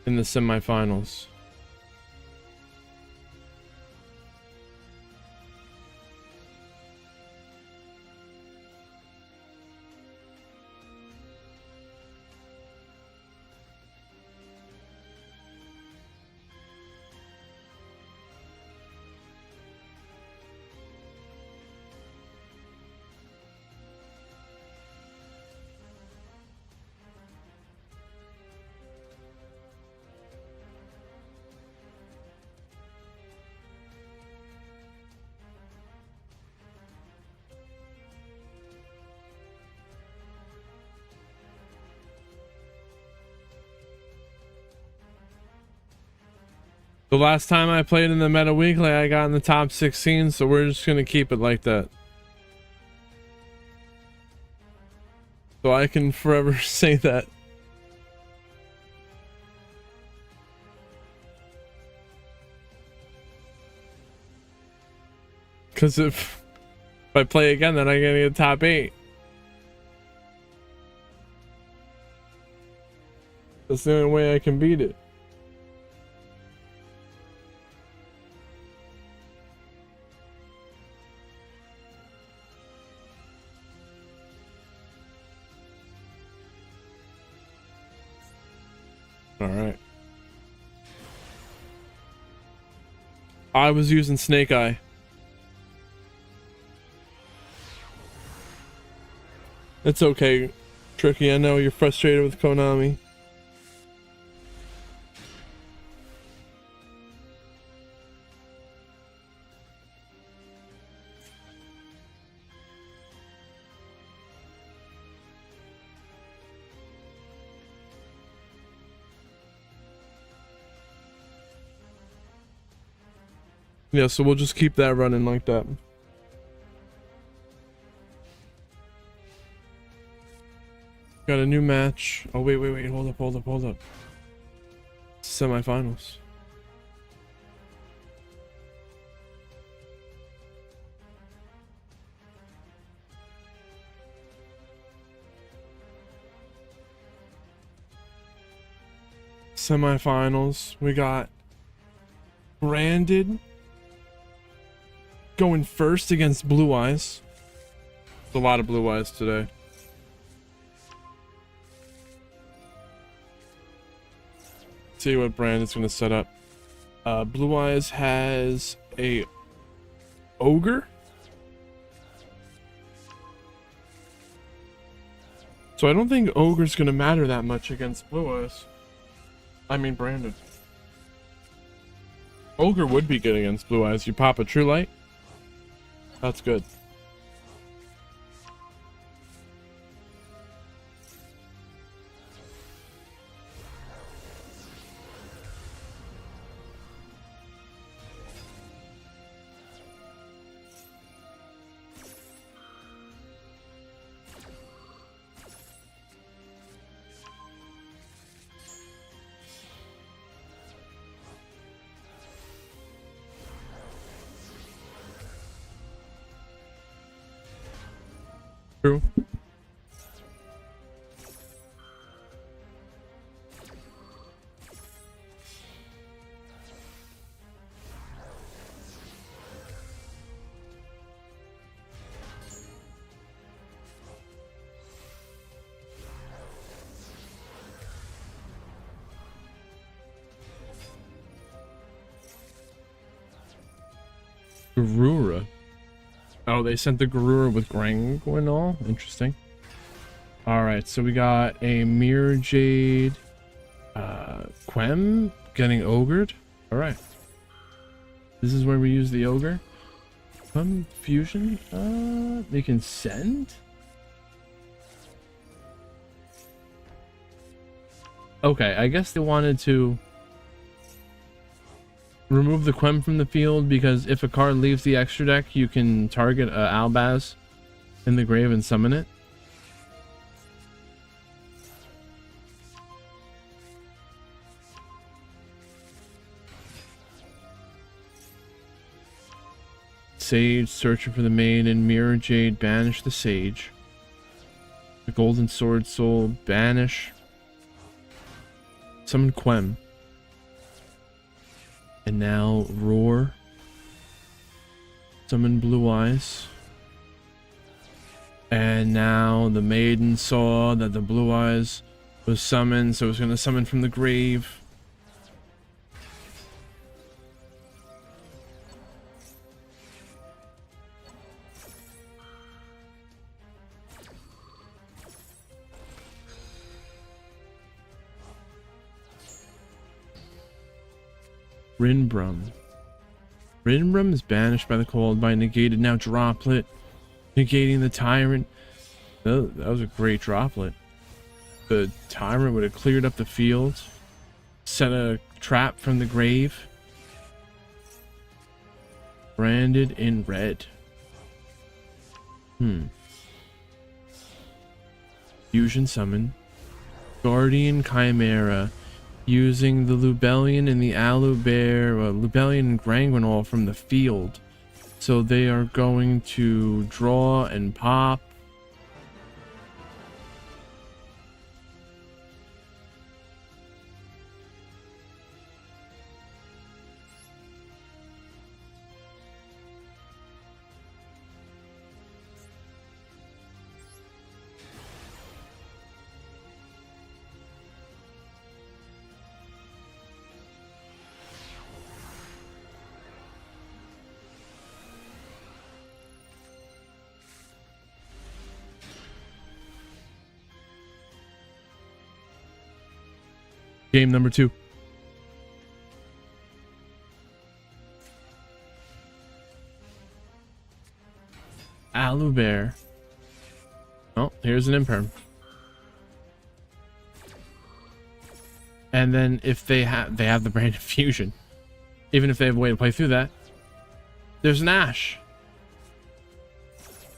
in the semifinals. The last time I played in the Meta Weekly, I got in the top 16, so we're just gonna keep it like that. So I can forever say that. Because if I play again, then I'm gonna get top 8. That's the only way I can beat it. All right. I was using Snake Eye. It's okay, Tricky. I know you're frustrated with Konami. Yeah, so we'll just keep that running like that. Got a new match. Oh, wait. Hold up. Semifinals. Semifinals. We got Branded going first against Blue Eyes. There's a lot of Blue Eyes today. Let's see what brand it's going to set up. Blue Eyes has a Ogre. So I don't think Ogre's going to matter that much against Blue Eyes. I mean Branded. Ogre would be good against Blue Eyes. You pop a True Light. That's good. True. Gurura. Oh, they sent the Gurura with Grango and all? Interesting. Alright, so we got a Mirror Jade. Quem getting ogred. Alright. This is where we use the ogre. Quem fusion? They can send? Okay, I guess they wanted to remove the Quem from the field because if a card leaves the extra deck, you can target Albaz in the grave and summon it. Sage, searching for the maiden. Mirror Jade, banish the Sage. The Golden Sword Soul, banish. Summon Quem. And now Roar. Summon Blue Eyes. And now the maiden saw that the Blue Eyes was summoned, so it's going to summon from the grave. Rinbrum. Rinbrum is banished by the cold by negated. Now Droplet. Negating the Tyrant. Oh, that was a great Droplet. The Tyrant would have cleared up the field. Set a trap from the grave. Branded in red. Fusion summon. Guardian Chimera. Using the Lubellion and the Alobear, Lubellion and Granguinol from the field. So they are going to draw and pop. Game number 2. Alobear. Oh, here's an Imperm. And then if they have the Branded Fusion. Even if they have a way to play through that. There's an Ash.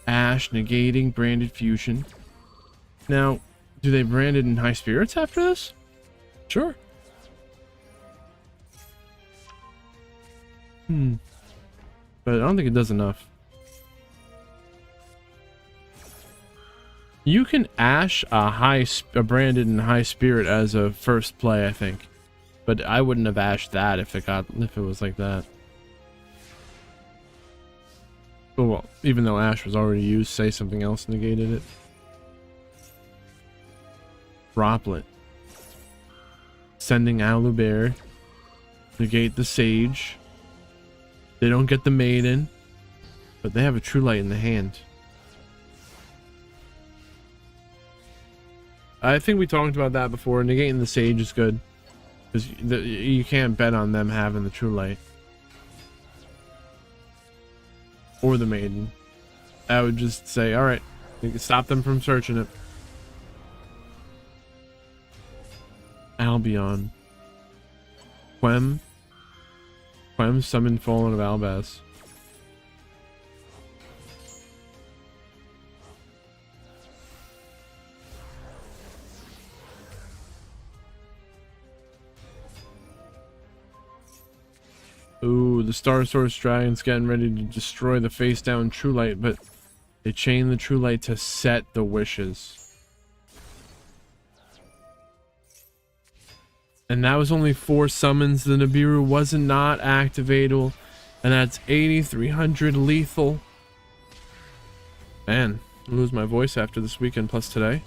Ash negating Branded Fusion. Now, do they brand it in High Spirits after this? Sure. But I don't think it does enough. You can Ash a branded in High Spirit as a first play, I think. But I wouldn't have Ashed that if it was like that. Well, even though Ash was already used, say something else negated it. Droplet. Sending Alobear. Negate the Sage. They don't get the Maiden. But they have a True Light in the hand. I think we talked about that before. Negating the Sage is good. Because you can't bet on them having the True Light. Or the Maiden. I would just say, alright. You can stop them from searching it. Albion. Quem. Quem summoned Fallen of Albaz. Ooh, the Star Source Dragon's getting ready to destroy the face down True Light, but They chain the true light to set the wishes. And that was only 4 summons. The Nibiru wasn't not activatable. And that's 8,300 lethal. Man, I'll lose my voice after this weekend plus today.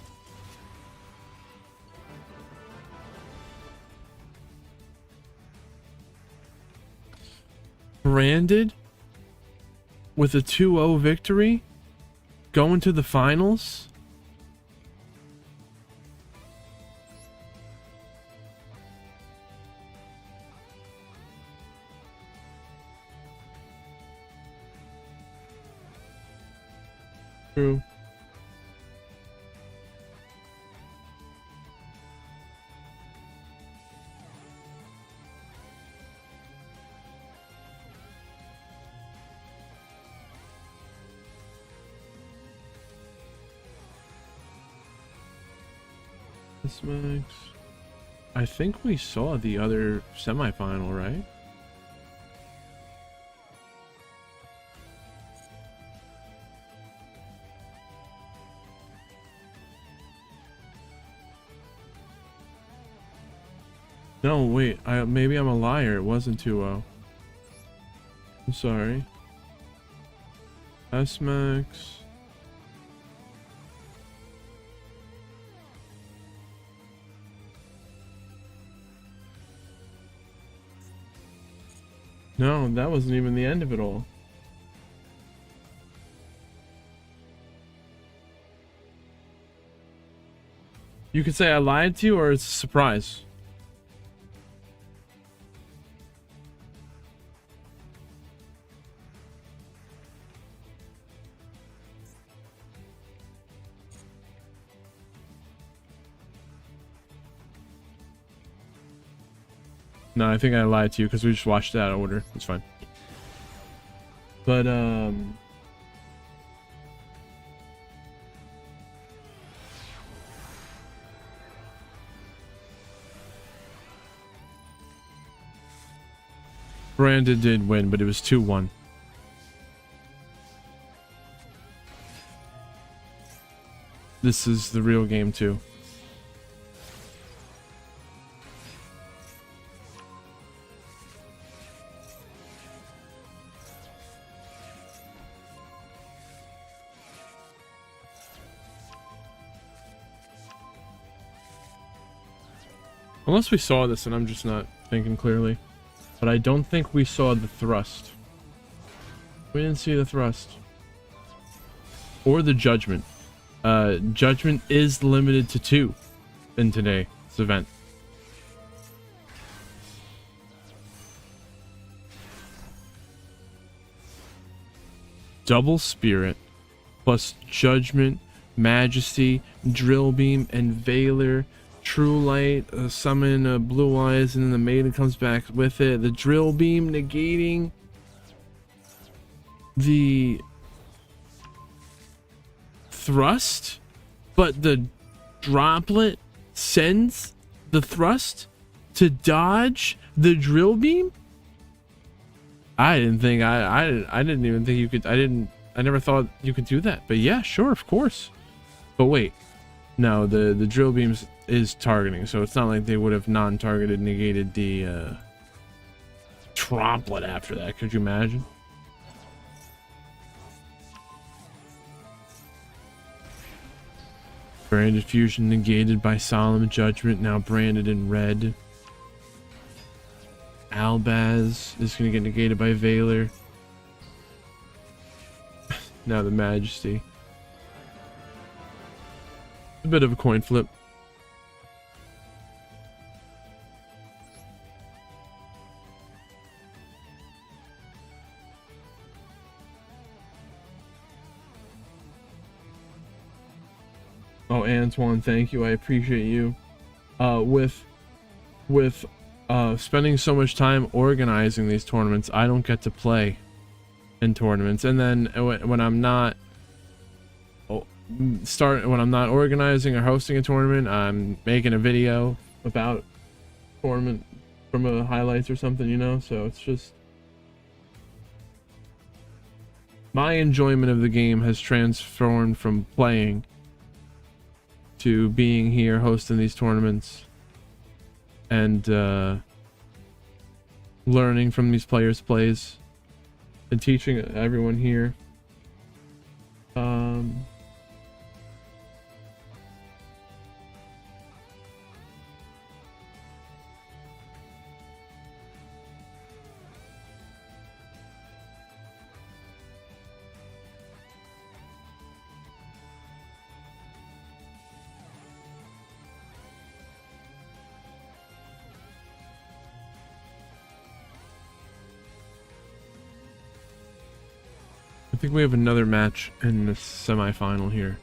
Branded with a 2-0 victory, going to the finals. True. This makes... I think we saw the other semifinal, right? No, wait. Maybe I'm a liar. It wasn't 2-0. I'm sorry. S-Max. No, that wasn't even the end of it all. You could say I lied to you, or it's a surprise. No, I think I lied to you because we just watched that order. It's fine. But, Brandon did win, but it was 2-1. This is the real game too. Unless we saw this and I'm just not thinking clearly. But I don't think we saw the thrust. We didn't see the thrust. Or the judgment. Judgment is limited to 2 in today's event. Double spirit plus judgment, majesty, drill beam, and Valor. True light, summon blue eyes, and then the maiden comes back with it. The drill beam negating the thrust, but the droplet sends the thrust to dodge the drill beam. I didn't think I didn't even think you could. I never thought you could do that. But yeah, sure, of course. But wait, no, the drill beams is targeting, so it's not like they would have non-targeted negated the droplet after that. Could you imagine? Branded fusion negated by solemn judgment, now branded in red. Albaz is going to get negated by Valor. Now the majesty. A bit of a coin flip. Oh, Antoine, thank you. I appreciate you. With spending so much time organizing these tournaments, I don't get to play in tournaments. And then when I'm not organizing or hosting a tournament, I'm making a video about tournament from a highlights or something, you know. So it's just my enjoyment of the game has transformed from playing to being here hosting these tournaments and learning from these players' plays and teaching everyone here. I think we have another match in the semi-final here.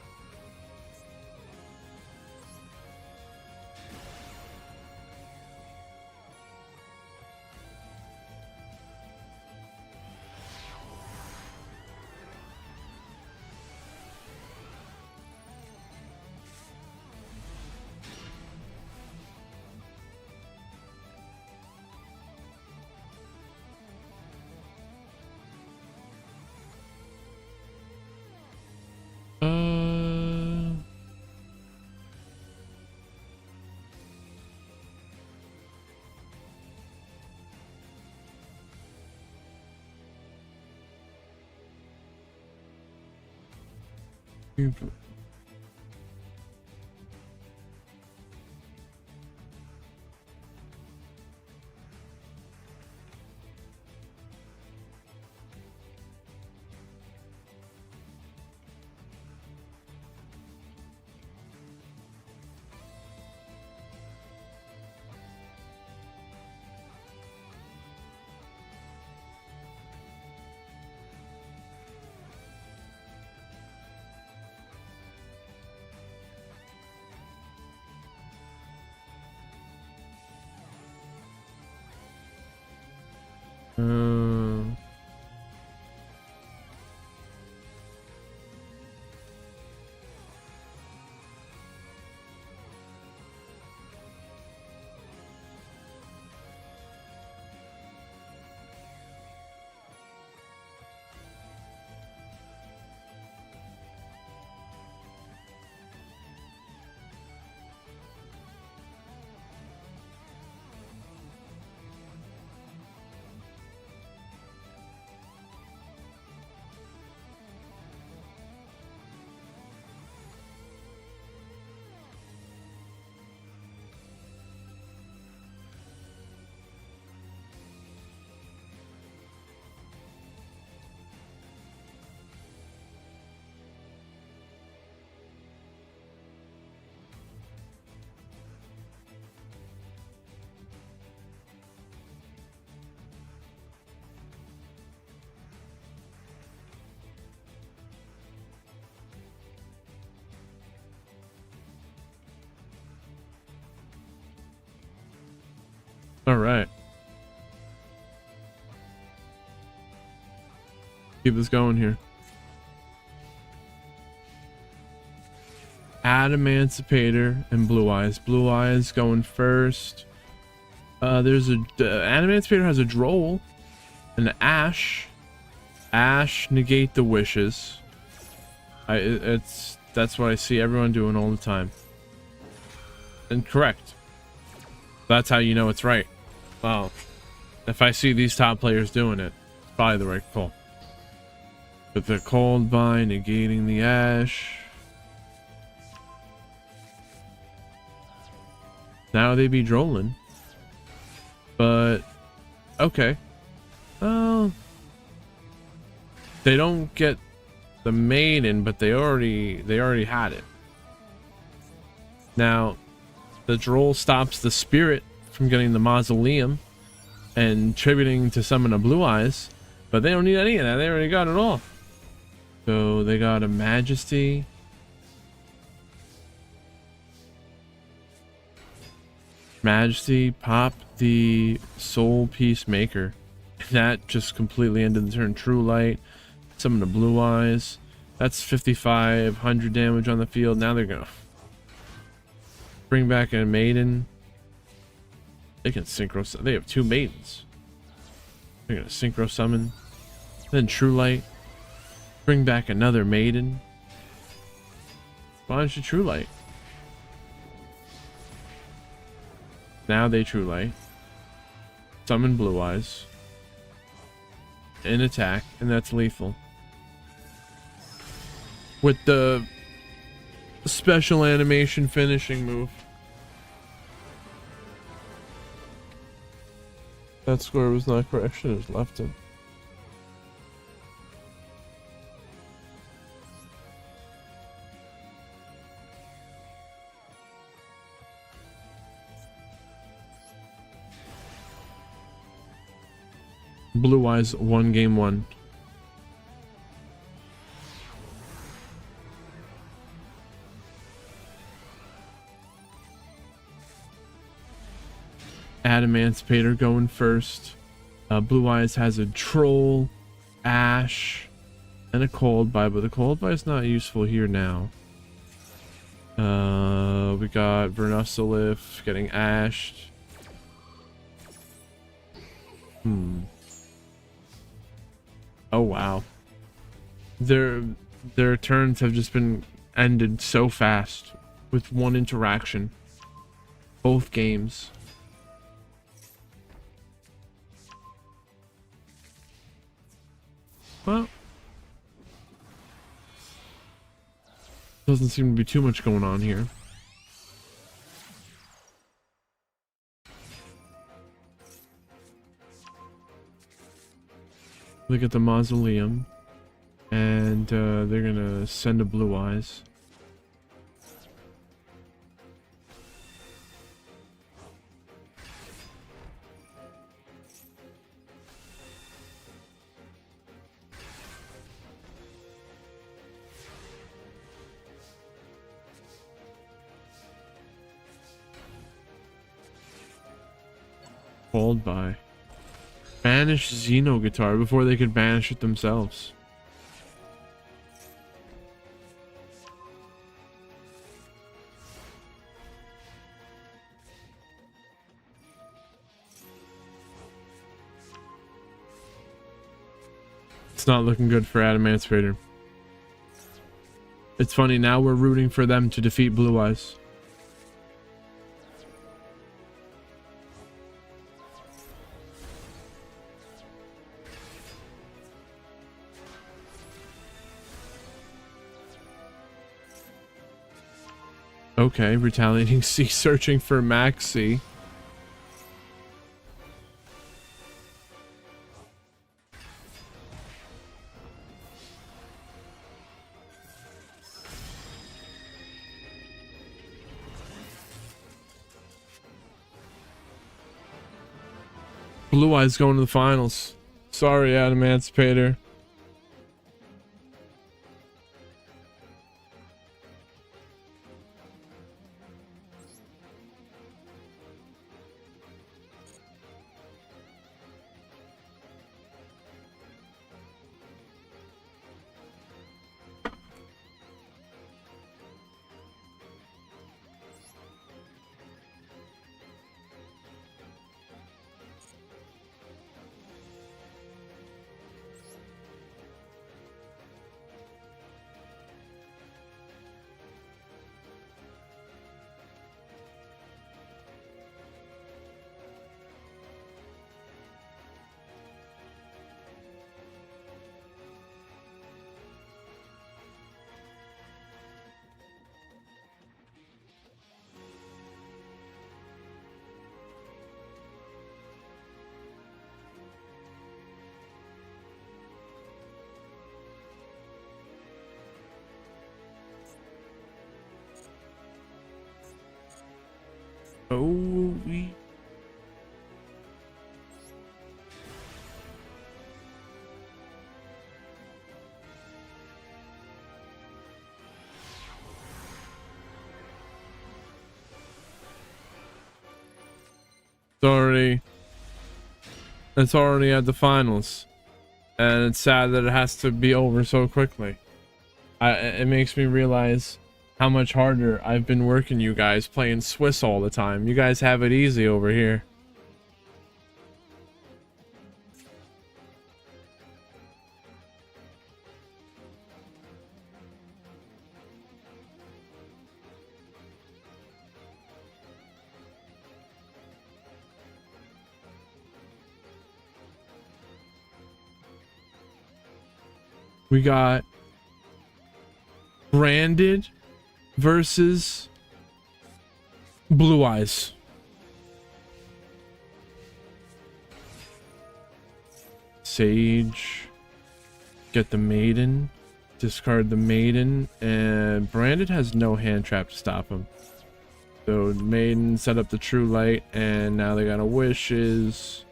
All right. Keep this going here. Emancipator and Blue Eyes. Blue Eyes going first. There's a Emancipator has a Droll and an Ash. Ash negate the wishes. That's what I see everyone doing all the time. And correct. That's how you know it's right. Well, if I see these top players doing it, it's probably the right call. With the Cold Vine negating the Ash. Now they be drolling. But okay. Well, they don't get the maiden, but they already had it. Now the droll stops the spirit from getting the mausoleum and tributing to summon a Blue Eyes, but they don't need any of that. They already got it all. So they got a Majesty. Majesty, pop the Soul Peacemaker. That just completely ended the turn. True Light, summon the Blue Eyes. That's 5,500 damage on the field. Now they're gonna bring back a maiden. They can synchro. They have two maidens. They're gonna synchro summon. Then True Light. Bring back another maiden. Why don't you True Light? Now they True Light. Summon Blue Eyes. An attack, and that's lethal. With the special animation finishing move. That score was not correct. I should have left it. Blue Eyes won game 1. Emancipator going first. Blue Eyes has a Troll, Ash, and a Cold Buy, but the Cold Buy is not useful here now. We got Vernussalif getting ashed. Oh wow. Their turns have just been ended so fast with one interaction. Both games. Well, doesn't seem to be too much going on here. Look at the mausoleum, and they're gonna send a Blue Eyes. Called by. Banish Xeno Guitar before they could banish it themselves. It's not looking good for Emancipator. It's funny, now we're rooting for them to defeat Blue Eyes. Okay, Retaliating C searching for Maxi. Blue Eyes going to the finals. Sorry, Emancipator. Oh, we... It's already at the finals, and it's sad that it has to be over so quickly. It makes me realize how much harder I've been working you guys playing Swiss all the time. You guys have it easy over here. We got Branded versus Blue Eyes. Sage. Get the Maiden. Discard the Maiden. And Branded has no hand trap to stop him. So Maiden set up the True Light. And now they got a Wishes.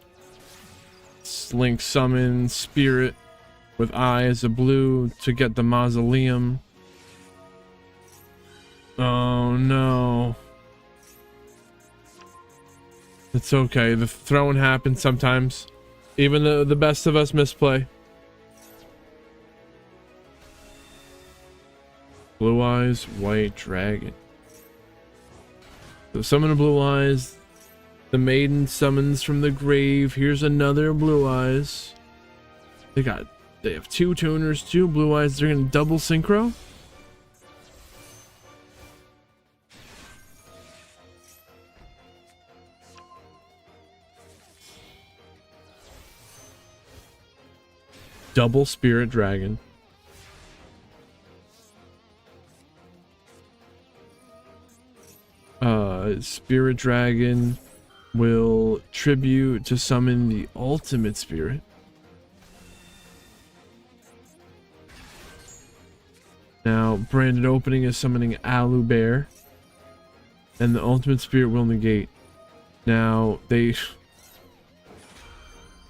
Link summon Spirit with Eyes of Blue to get the Mausoleum. Oh no. It's okay. The throwing happens sometimes. Even the best of us misplay. Blue Eyes, White Dragon. So summon a Blue Eyes. The Maiden summons from the grave. Here's another Blue Eyes. They have 2 tuners, 2 Blue Eyes. They're gonna double synchro. Double Spirit Dragon. Spirit Dragon will tribute to summon the ultimate spirit. Now, Branded Opening is summoning Alu Bear, and the ultimate spirit will negate. Now, they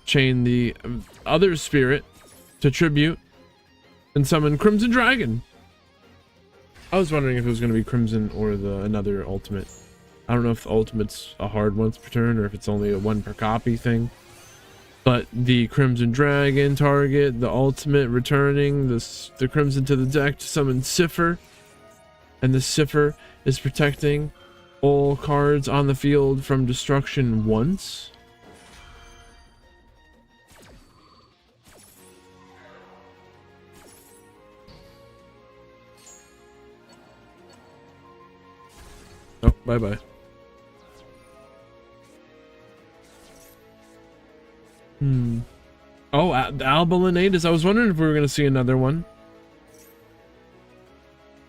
chain the other spirit to tribute and summon Crimson Dragon. I was wondering if it was going to be Crimson or another ultimate. I don't know if the ultimate's a hard once per turn or if it's only a 1 per copy thing. But the Crimson Dragon target, the ultimate returning the Crimson to the deck to summon Cipher. And the Cipher is protecting all cards on the field from destruction once. Oh, bye-bye. Oh, Alba Lenatus. I was wondering if we were going to see another one.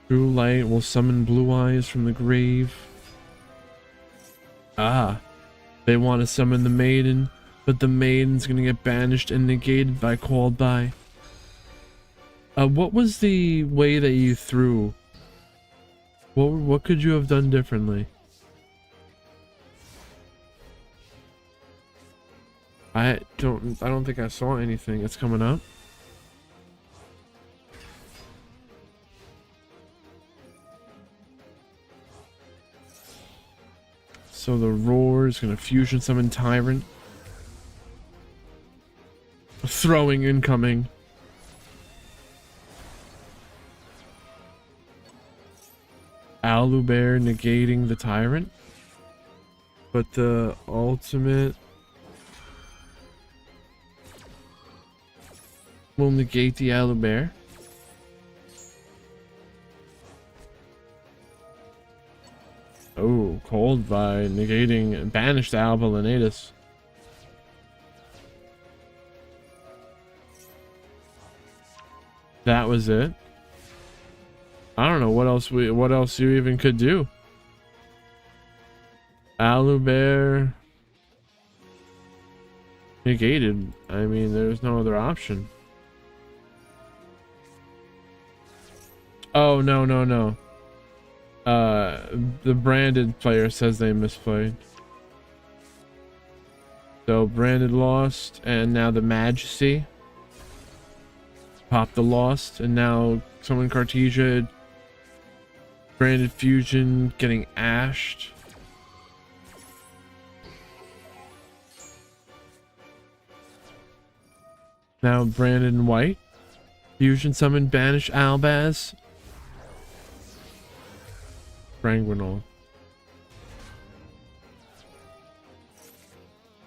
True Light will summon Blue Eyes from the grave. Ah. They want to summon the Maiden, but the Maiden's going to get banished and negated by Called By. What was the way that you threw? What could you have done differently? I don't think I saw anything. It's coming up. So the Roar is gonna fusion summon Tyrant. Throwing incoming. Alu Bear negating the Tyrant. But the ultimate will negate the Alu Bear. Oh, Called By negating banished Alba Lenatus. That was it. I don't know what else you even could do. Alu Bear negated. I mean, there's no other option. Oh, no. The Branded player says they misplayed. So Branded lost, and now the Majesty. Pop the Lost, and now someone Cartesia. Branded Fusion getting ashed. Now Branded and White. Fusion summon banish Albaz. Franguinol.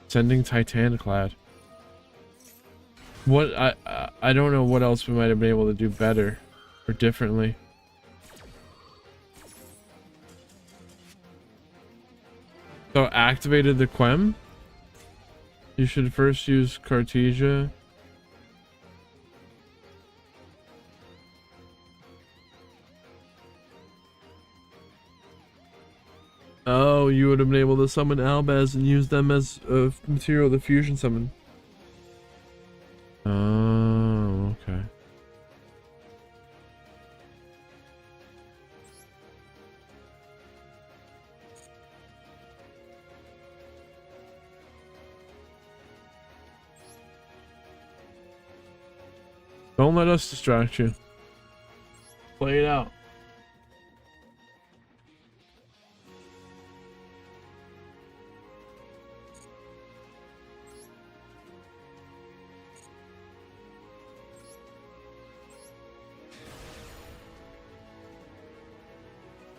Sending Titaniclad. What I don't know what else we might have been able to do better or differently. So activated the Quem. You should first use Cartesia. Oh, you would have been able to summon Albaz and use them as material to fusion summon. Oh, okay. Don't let us distract you. Play it out.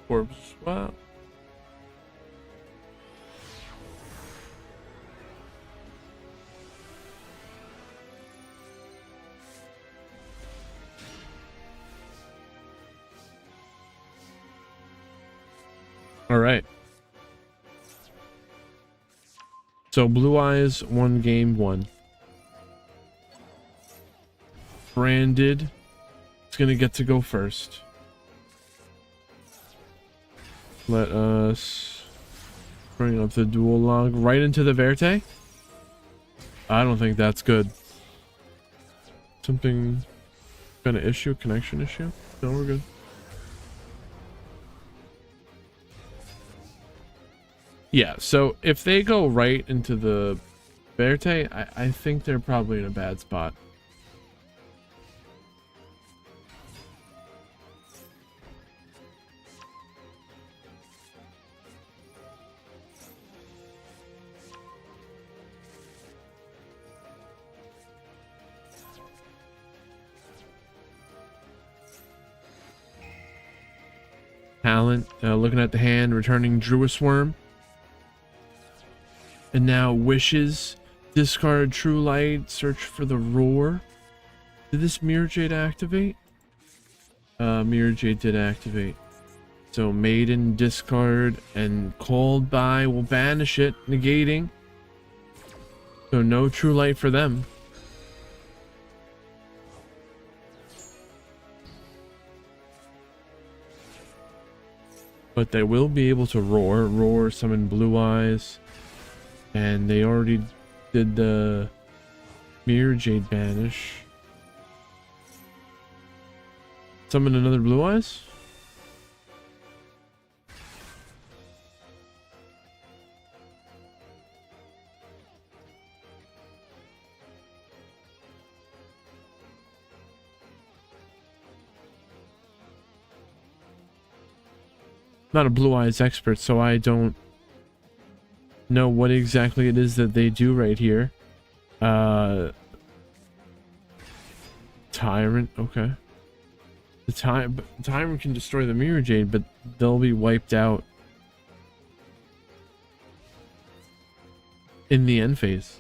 Corpse swap. All right. So Blue Eyes won game 1. Branded is gonna get to go first. Let us bring up the duel log right into the Verte. I don't think that's good. Something kind of issue, connection issue? No, we're good. Yeah, so if they go right into the Verte, I think they're probably in a bad spot. Talent, looking at the hand, returning Druis Worm. And now Wishes, discard True Light, search for the Roar. Did this Mirror Jade activate? Mirror Jade did activate. So Maiden, discard, and Called By will banish it, negating. So no True Light for them. But they will be able to roar. Roar, summon Blue Eyes. And they already did the Mirror Jade banish. Summon another Blue Eyes? Not a Blue Eyes expert, so I don't know what exactly it is that they do right here. Tyrant, okay. The Tyrant can destroy the Mirror Jade, but they'll be wiped out in the end phase.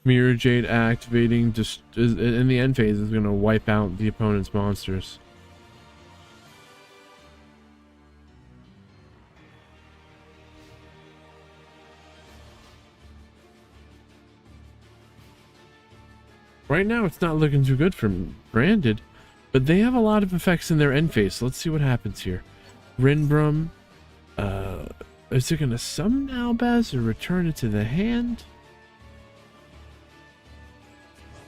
Mirror Jade activating just in the end phase is going to wipe out the opponent's monsters. Right now it's not looking too good for Branded, but they have a lot of effects in their end phase. So let's see what happens here. Rinbrum, is it going to summon Albaz or return it to the hand?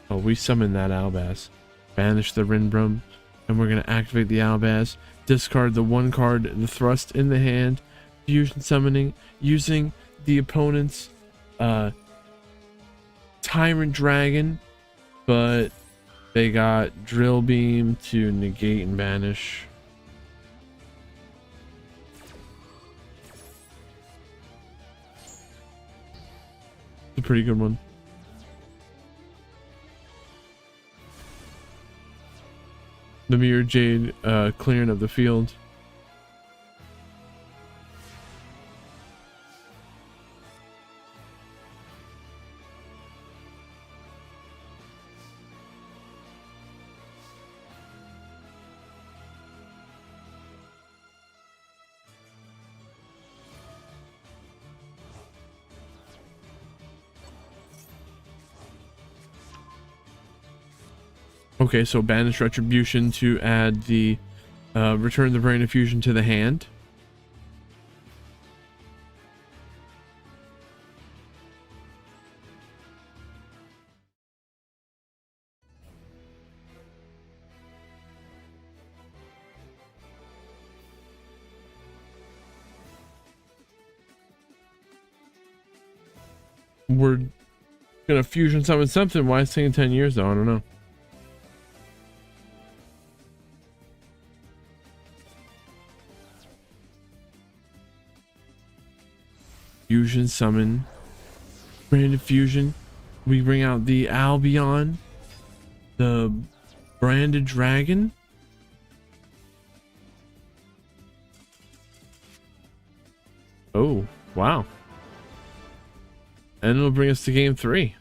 Oh, we summon that Albaz. Banish the Rinbrum. And we're going to activate the Albaz. Discard the one card, the thrust in the hand. Fusion summoning. Using the opponent's Tyrant Dragon. But they got Drill Beam to negate and banish. It's a pretty good one. The Mirror Jade clearing of the field. Okay, so banish retribution to add the return the brain of fusion to the hand. We're gonna fusion summon something. Why is it taking 10 years though? I don't know. Fusion summon. Branded fusion. We bring out the Albion. The branded dragon. Oh, wow. And it'll bring us to game 3.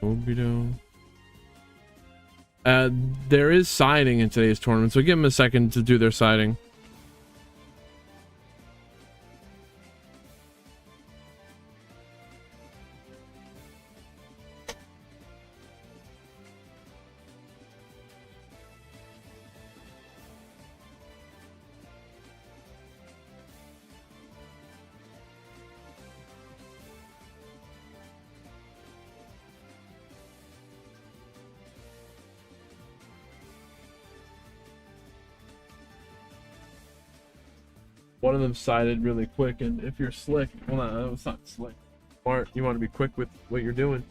Obito. There is siding in today's tournament, so give them a second to do their siding. One of them sided really quick, and if you're slick, well, no, it's not slick. Smart, you want to be quick with what you're doing.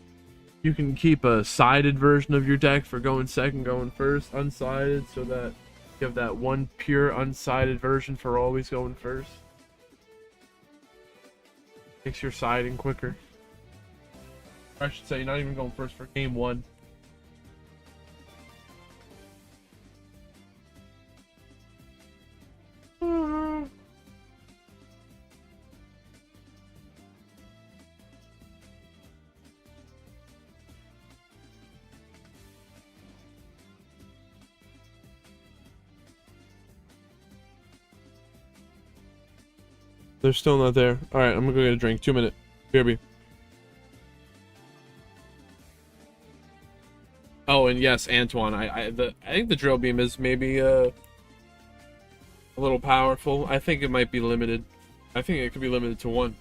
You can keep a sided version of your deck for going second, going first, unsided, so that you have that one pure unsided version for always going first. Makes your siding quicker. Or I should say, you're not even going first for game 1. They're still not there. Alright, I'm gonna go get a drink. 2 minute. BRB. Oh, and yes, Antoine, I think the drill beam is maybe a little powerful. I think it might be limited. I think it could be limited to 1.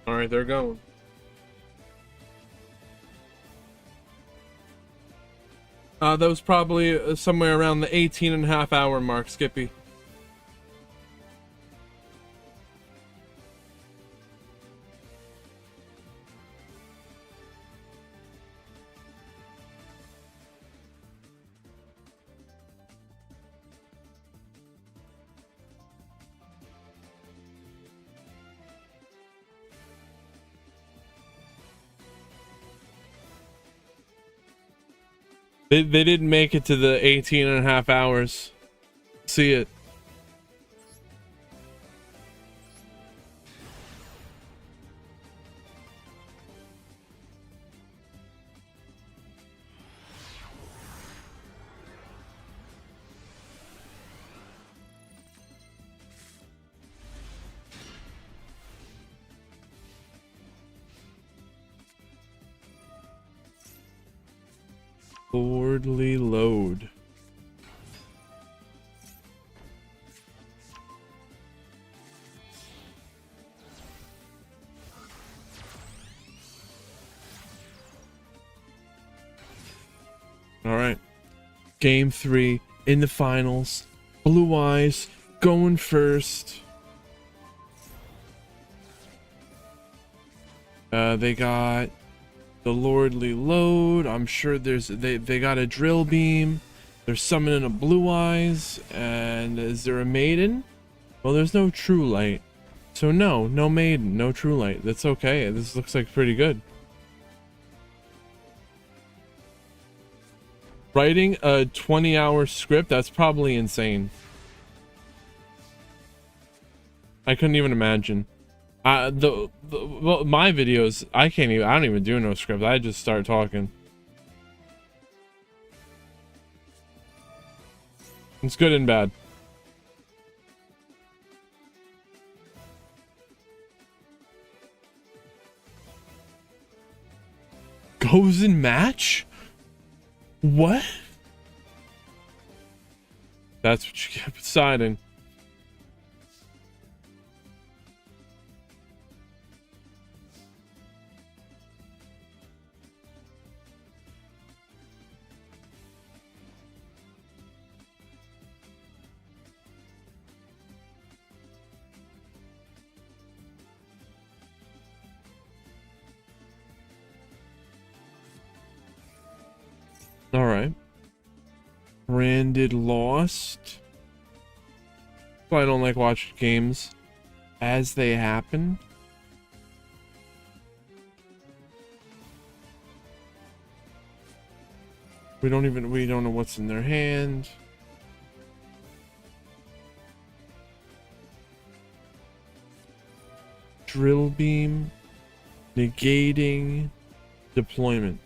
Alright, they're going. That was probably somewhere around the 18.5-hour mark, Skippy. They didn't make it to the 18 and a half hours. See it. Lordly load. All right. Game 3 in the finals. Blue Eyes going first. They got the Lordly Load. I'm sure they got a drill beam. They're summoning a Blue Eyes. And is there a maiden? Well, there's no True Light. So no maiden, no True Light. That's okay. This looks like pretty good. Writing a 20-hour script, that's probably insane. I couldn't even imagine. Well, my videos, I don't even do no script. I just start talking. It's good and bad. Goes in match? What? That's what you get deciding. All right. Branded Lost. Well, I don't like watching games as they happen. We don't know what's in their hand. Drill beam, negating, deployment.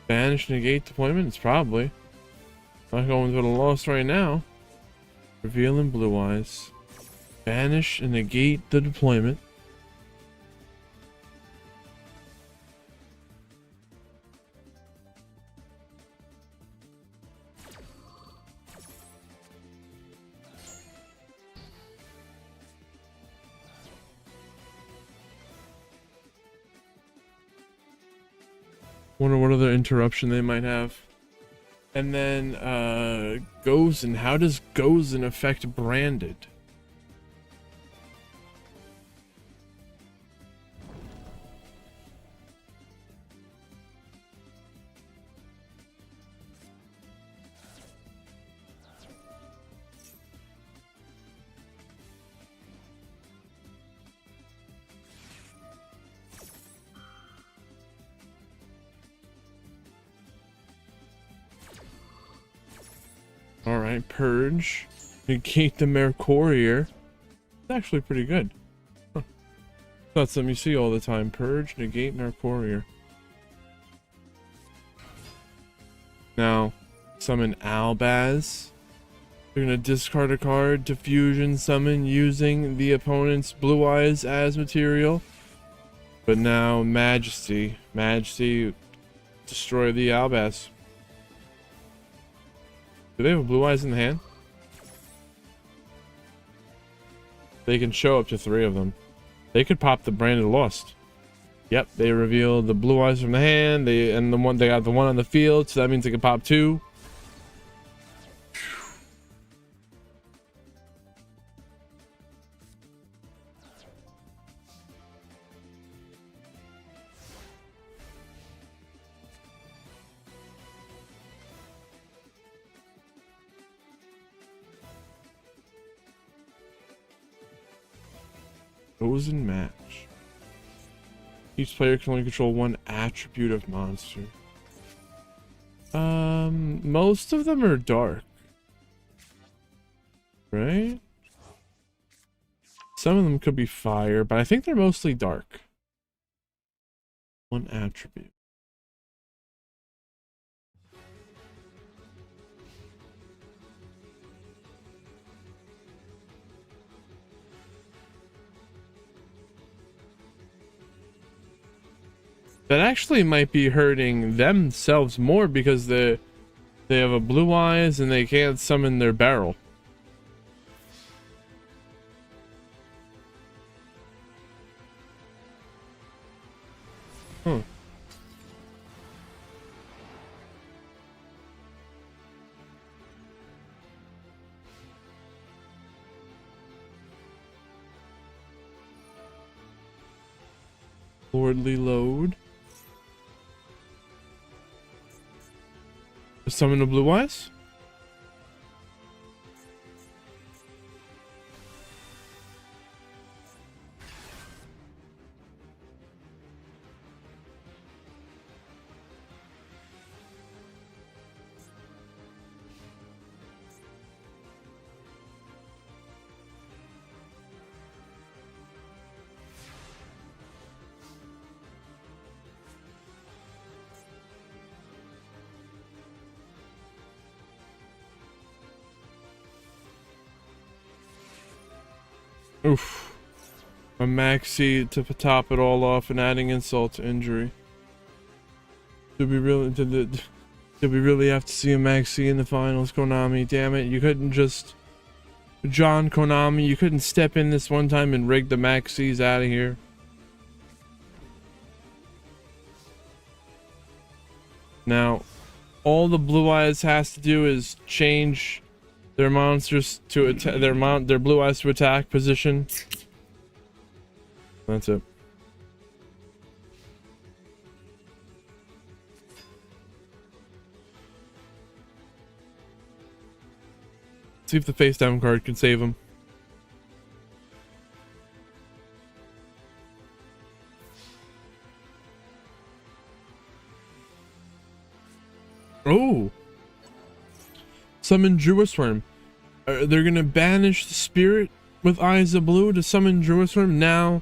Banish, negate, deployment. It's probably not going to the loss right now. Revealing Blue Eyes. Banish and negate the deployment. Wonder what other interruption they might have. And then Gozen. How does Gozen affect branded? Alright, Purge. Negate the Mercurier. It's actually pretty good. Huh. That's something you see all the time. Purge, negate Mercurier. Now, summon Albaz. You're gonna discard a card to fusion summon using the opponent's Blue Eyes as material. But now, Majesty. Majesty, destroy the Albaz. Do they have Blue Eyes in the hand? They can show up to 3 of them. They could pop the Branded Lost. Yep, they reveal the Blue Eyes from the hand. They got the one on the field, so that means they can pop 2. Chosen match. Each player can only control one attribute of monster. Most of them are dark, right? Some of them could be fire, but I think they're mostly dark. One attribute. That actually might be hurting themselves more because they have a blue eyes and they can't summon their barrel. Huh. Lordly load. Summon the blue eyes? Oof. A maxi to top it all off and adding insult to injury. Did we really have to see a maxi in the finals, Konami? Damn it, you couldn't just... John Konami, you couldn't step in this one time and rig the maxis out of here. Now, all the Blue Eyes has to do is change their monsters to their Blue Eyes to attack position. That's it. See if the face down card can save him. Oh! Summon Druid Worm. They're gonna banish the spirit with Eyes of Blue to summon Druid Worm. Now,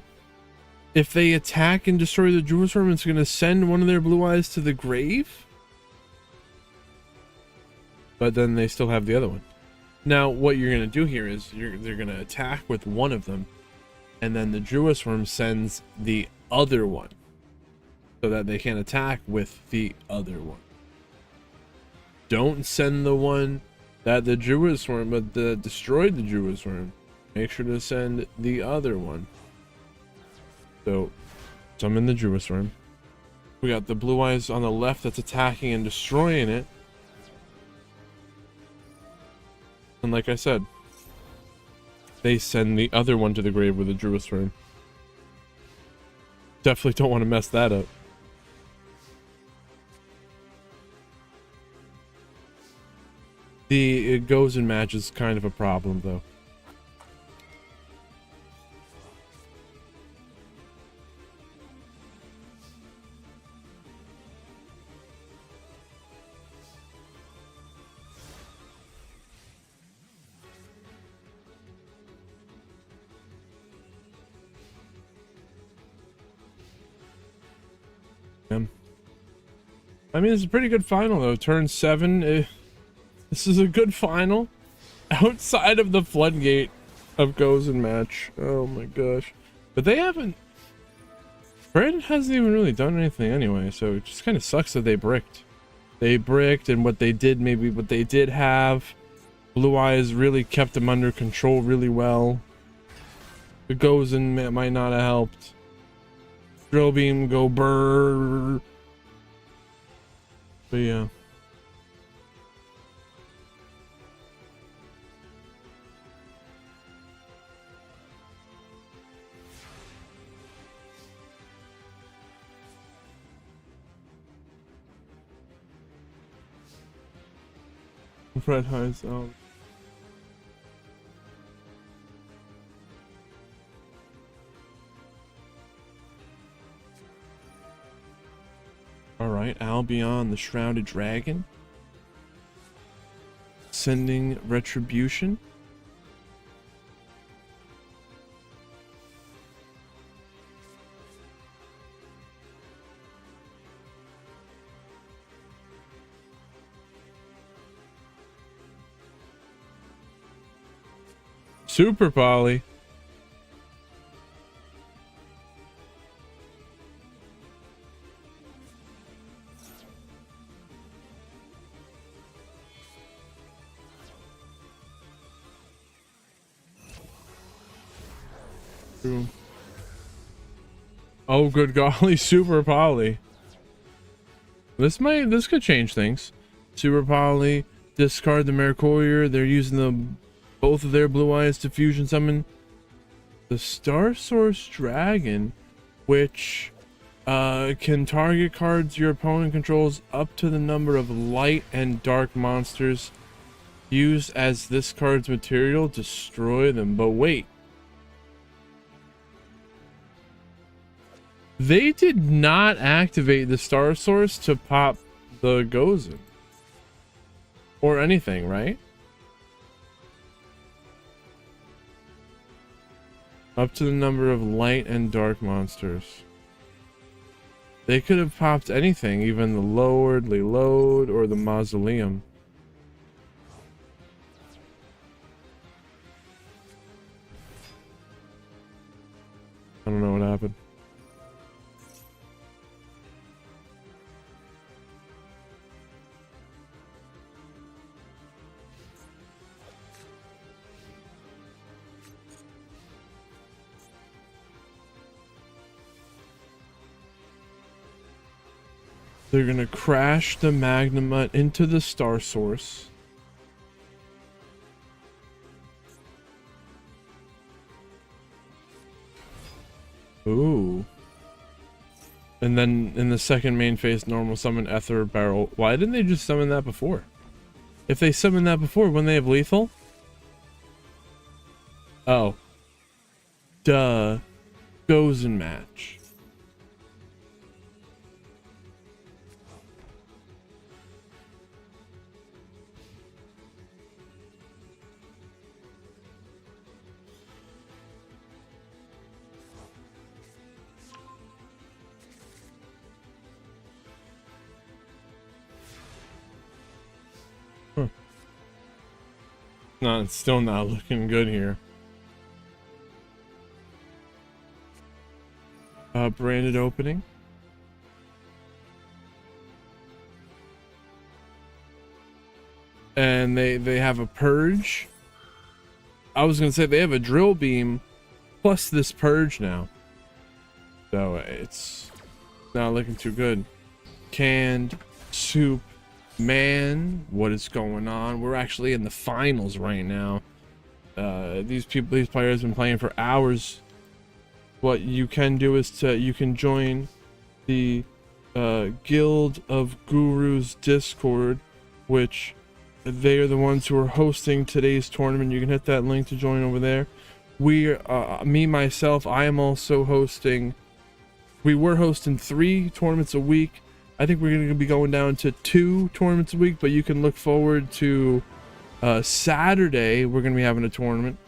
if they attack and destroy the Druid Worm, it's gonna send one of their blue eyes to the grave? But then they still have the other one. Now, what you're gonna do here is they're gonna attack with one of them, and then the Druid Worm sends the other one, so that they can attack with the other one. Don't send the one that the Druid Worm, but destroyed the Druid Worm. Make sure to send the other one. So, summon the Druid Worm. We got the blue eyes on the left that's attacking and destroying it. And like I said, they send the other one to the grave with the Druid Worm. Definitely don't want to mess that up. It goes in matches, kind of a problem though. I mean, it's a pretty good final though. Turn 7. This is a good final. Outside of the floodgate of goes and match. Oh my gosh. But they haven't... Fred hasn't even really done anything anyway, so it just kind of sucks that they bricked. They bricked, and what they did, maybe what they did have, Blue Eyes really kept them under control really well. The goes and might not have helped. Drill beam go brrrr. But yeah. Fred hides out. Alright, Albion the Shrouded Dragon. Sending retribution. Super Poly. True. Oh, good golly, Super Poly. This could change things. Super Poly, discard the Mercourier. They're using both of their blue eyes to fusion summon the Star Source Dragon, which can target cards your opponent controls up to the number of light and dark monsters used as this card's material. Destroy them. But wait. They did not activate the Star Source to pop the Gozen. Or anything, right? Up to the number of light and dark monsters. They could have popped anything, even the Lordly Load or the Mausoleum. I don't know what happened. They're gonna crash the Magnamut into the Star Source. Ooh. And then in the second main phase, normal summon Ether Barrel. Why didn't they just summon that before? If they summoned that before, wouldn't they have lethal? Oh. Duh. Gozen match. No, it's still not looking good here. Branded opening. And they have a purge. I was gonna say they have a drill beam plus this purge now. So it's not looking too good. Canned soup. Man, what is going on? We're actually in the finals right now. These players have been playing for hours. What you can do is you can join the Guild of Gurus Discord, which they are the ones who are hosting today's tournament. You can hit that link to join over there. Myself, I am also hosting. We were hosting 3 tournaments a week. I think we're going to be going down to 2 tournaments a week, but you can look forward to Saturday. We're going to be having a tournament.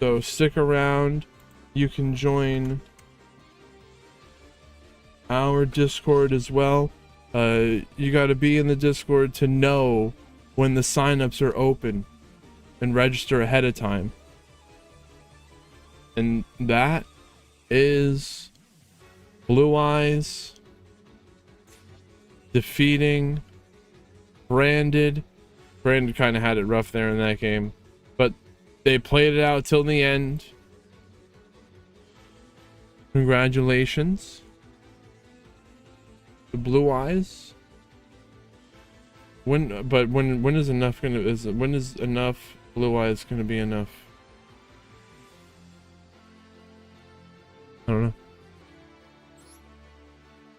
So stick around. You can join our Discord as well. You got to be in the Discord to know when the signups are open and register ahead of time. And that is Blue Eyes defeating Branded. Branded kind of had it rough there in that game, but they played it out till the end. Congratulations, the Blue Eyes. When is enough when is enough Blue Eyes gonna be enough? I don't know.